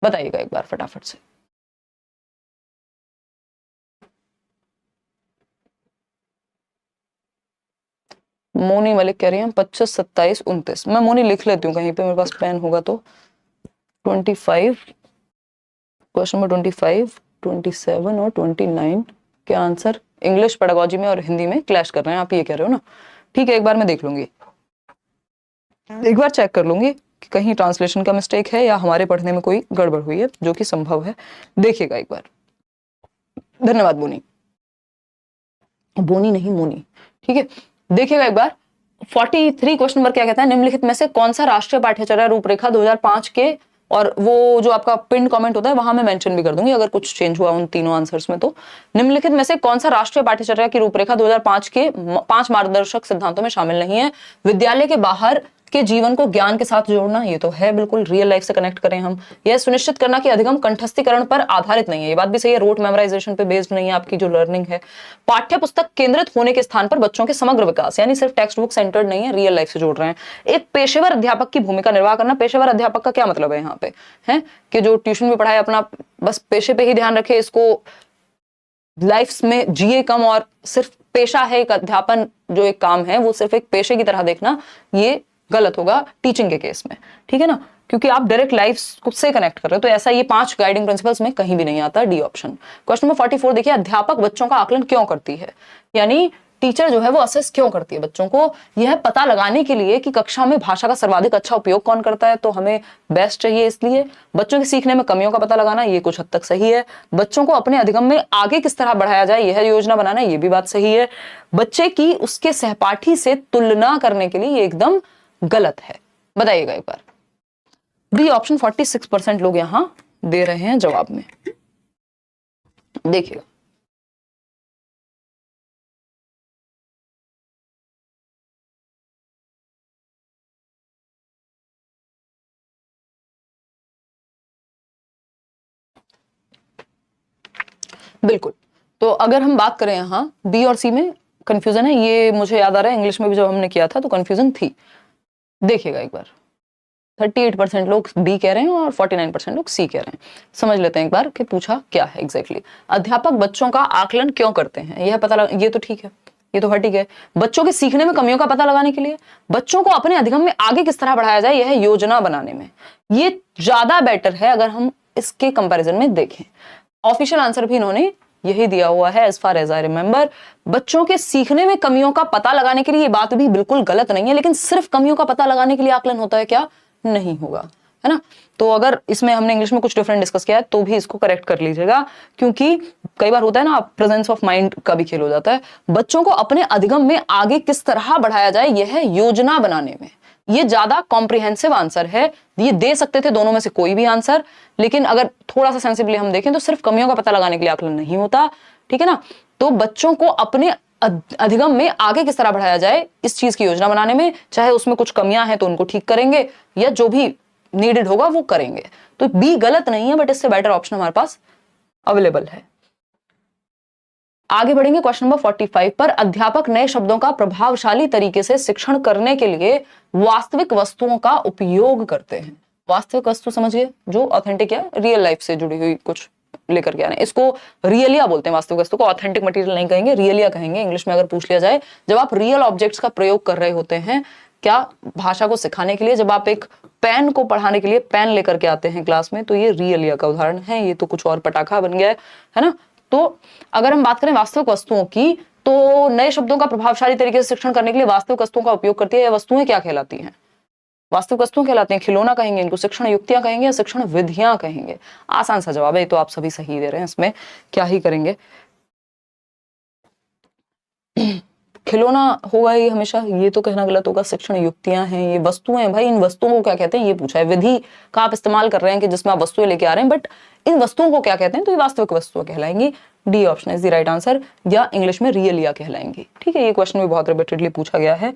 Speaker 1: बताइएगा एक बार फटाफट से। मोनी मलिक कह रही है 25, 27, 29। मैं मोनी लिख लेती हूँ कहीं पे, मेरे पास पेन होगा तो। 25, क्वेश्चन नंबर 25, 27 और 29 के आंसर इंग्लिश पेडागोजी में और हिंदी में क्लैश कर रहे हैं, आप ये कह रहे हो ना? ठीक है, एक बार मैं देख लूंगी, एक बार चेक कर लूंगी कि कहीं ट्रांसलेशन का मिस्टेक है या हमारे पढ़ने में कोई गड़बड़ हुई है, जो कि संभव है। देखिएगा एक बार। धन्यवाद बोनी, बोनी नहीं मोनी, ठीक है। देखिएगा एक बार 43 क्वेश्चन नंबर क्या कहता है, निम्नलिखित में से कौन सा राष्ट्रीय पाठ्यचर्या रूपरेखा 2005 के, और वो जो आपका पिन कमेंट होता है वहां मैं मेंशन भी कर दूंगी अगर कुछ चेंज हुआ उन तीनों आंसर्स में। तो निम्नलिखित में से कौन सा राष्ट्रीय पाठ्यचर्या की रूपरेखा 2005 के 5 मार्गदर्शक सिद्धांतों में शामिल नहीं है? विद्यालय के बाहर के जीवन को ज्ञान के साथ जोड़ना, ये तो है, बिल्कुल रियल लाइफ से कनेक्ट करें हम। यह सुनिश्चित करना कि अधिगम कंठस्थीकरण पर आधारित नहीं है, ये बात भी सही है, रोट मेमोराइजेशन पे बेस्ड नहीं है आपकी जो लर्निंग है। पाठ्य पुस्तक केंद्रित होने के स्थान पर बच्चों के समग्र विकास, यानी सिर्फ टेक्स्ट बुक सेंटर्ड नहीं है, रियल लाइफ से जोड़ रहे हैं। एक पेशेवर अध्यापक की भूमिका निर्वाह करना, पेशेवर अध्यापक का क्या मतलब है यहाँ पे, है कि जो ट्यूशन में पढ़ाए अपना बस पेशे पे ही ध्यान रखे, इसको लाइफ में जिए कम और सिर्फ पेशा है एक अध्यापन जो एक काम है वो सिर्फ एक पेशे की तरह देखना, ये गलत होगा टीचिंग के केस में, ठीक है ना, क्योंकि आप डायरेक्ट लाइफ से कनेक्ट कर रहे हो। तो ऐसा ये 5 गाइडिंग प्रिंसिपल्स में कहीं भी नहीं आता, डी ऑप्शन। क्वेश्चन नंबर 44 देखिए, अध्यापक बच्चों का आकलन क्यों करती है? यानी टीचर जो है वो असेस क्यों करती है बच्चों को? यह पता लगाने के लिए कि कक्षा में भाषा का सर्वाधिक अच्छा उपयोग कौन करता है, तो हमें बेस्ट चाहिए, इसलिए बच्चों के सीखने में कमियों का पता लगाना, ये कुछ हद तक सही है। बच्चों को अपने अधिगम में आगे किस तरह बढ़ाया जाए, यह योजना बनाना, ये भी बात सही है। बच्चे की उसके सहपाठी से तुलना करने के लिए ये एकदम गलत है। बताइएगा एक बार। बी ऑप्शन 46% लोग यहां दे रहे हैं जवाब में, देखिएगा। बिल्कुल, तो अगर हम बात करें यहाँ बी और सी में कंफ्यूजन है, ये मुझे याद आ रहा है इंग्लिश में भी जब हमने किया था तो कंफ्यूजन थी। देखिएगा एक बार, 38% लोग बी कह रहे हैं और 49% लोग सी कह रहे हैं। समझ लेते हैं एक बार कि पूछा क्या है एग्जैक्टली। अध्यापक बच्चों का आकलन क्यों करते हैं, यह पता ये तो ठीक है, ये तो ठीक है। बच्चों के सीखने में कमियों का पता लगाने के लिए, बच्चों को अपने अधिगम में आगे किस तरह बढ़ाया जाए, यह योजना बनाने में, ये ज्यादा बेटर है अगर हम इसके कंपैरिजन में देखें। ऑफिशियल आंसर भी इन्होंने यही दिया हुआ है as far as I remember. बच्चों के सीखने में कमियों का पता लगाने के लिए, ये बात भी बिल्कुल गलत नहीं है, लेकिन सिर्फ कमियों का पता लगाने के लिए आकलन होता है क्या? नहीं होगा, है ना। तो अगर इसमें हमने इंग्लिश में कुछ डिफरेंट डिस्कस किया है तो भी इसको करेक्ट कर लीजिएगा, क्योंकि कई बार होता है ना प्रेजेंस ऑफ माइंड का भी खेल हो जाता है। बच्चों को अपने अधिगम में आगे किस तरह बढ़ाया जाए, यह है योजना बनाने में, ये ज्यादा कॉम्प्रिहेंसिव आंसर है। ये दे सकते थे दोनों में से कोई भी आंसर, लेकिन अगर थोड़ा सा सेंसिबली हम देखें तो सिर्फ कमियों का पता लगाने के लिए आकलन नहीं होता, ठीक है ना। तो बच्चों को अपने अधिगम में आगे किस तरह बढ़ाया जाए इस चीज की योजना बनाने में, चाहे उसमें कुछ कमियां हैं तो उनको ठीक करेंगे या जो भी नीडेड होगा वो करेंगे। तो बी गलत नहीं है, बट इससे बेटर ऑप्शन हमारे पास अवेलेबल है। आगे बढ़ेंगे क्वेश्चन नंबर 45 पर। अध्यापक नए शब्दों का प्रभावशाली तरीके से शिक्षण करने के लिए वास्तविक वस्तुओं का उपयोग करते हैं। वास्तविक वस्तु समझिए जो ऑथेंटिक है, रियल लाइफ से जुड़ी हुई कुछ लेकर के आने, इसको रियलिया बोलते हैं। वास्तविक वस्तु को ऑथेंटिक मटेरियल नहीं कहेंगे, रियलिया कहेंगे इंग्लिश में अगर पूछ लिया जाए। जब आप रियल ऑब्जेक्ट्स का प्रयोग कर रहे होते हैं, क्या भाषा को सिखाने के लिए, जब आप एक पेन को पढ़ाने के लिए पेन लेकर के आते हैं क्लास में, तो ये रियलिया का उदाहरण है। ये तो कुछ और पटाखा बन गया है ना। तो अगर हम बात करें वास्तविक वस्तुओं की, तो नए शब्दों का प्रभावशाली तरीके से शिक्षण करने के लिए वास्तविक वस्तुओं का उपयोग करती है। वस्तुएं क्या कहलाती हैं? वास्तविक वस्तुएं कहलाती हैं। खिलौना कहेंगे इनको, शिक्षण युक्तियां कहेंगे या शिक्षण विधियां कहेंगे? आसान सा जवाब है, तो आप सभी सही दे रहे हैं, इसमें क्या ही करेंगे। खिलौना होगा ये हमेशा, ये तो कहना गलत होगा। शिक्षण युक्तियां हैं, ये वस्तुएं। भाई इन वस्तुओं को क्या कहते हैं ये पूछा है। विधि का आप इस्तेमाल कर रहे हैं कि जिसमें आप वस्तुएं लेके आ रहे हैं, बट इन वस्तुओं को क्या कहते हैं? तो ये वास्तविक वस्तुएं कहलाएंगी। D option is the right answer, या इंग्लिश में रियलिया कहलाएंगी। ठीक है, ये क्वेश्चन भी बहुत रिपीटेडली पूछा गया है।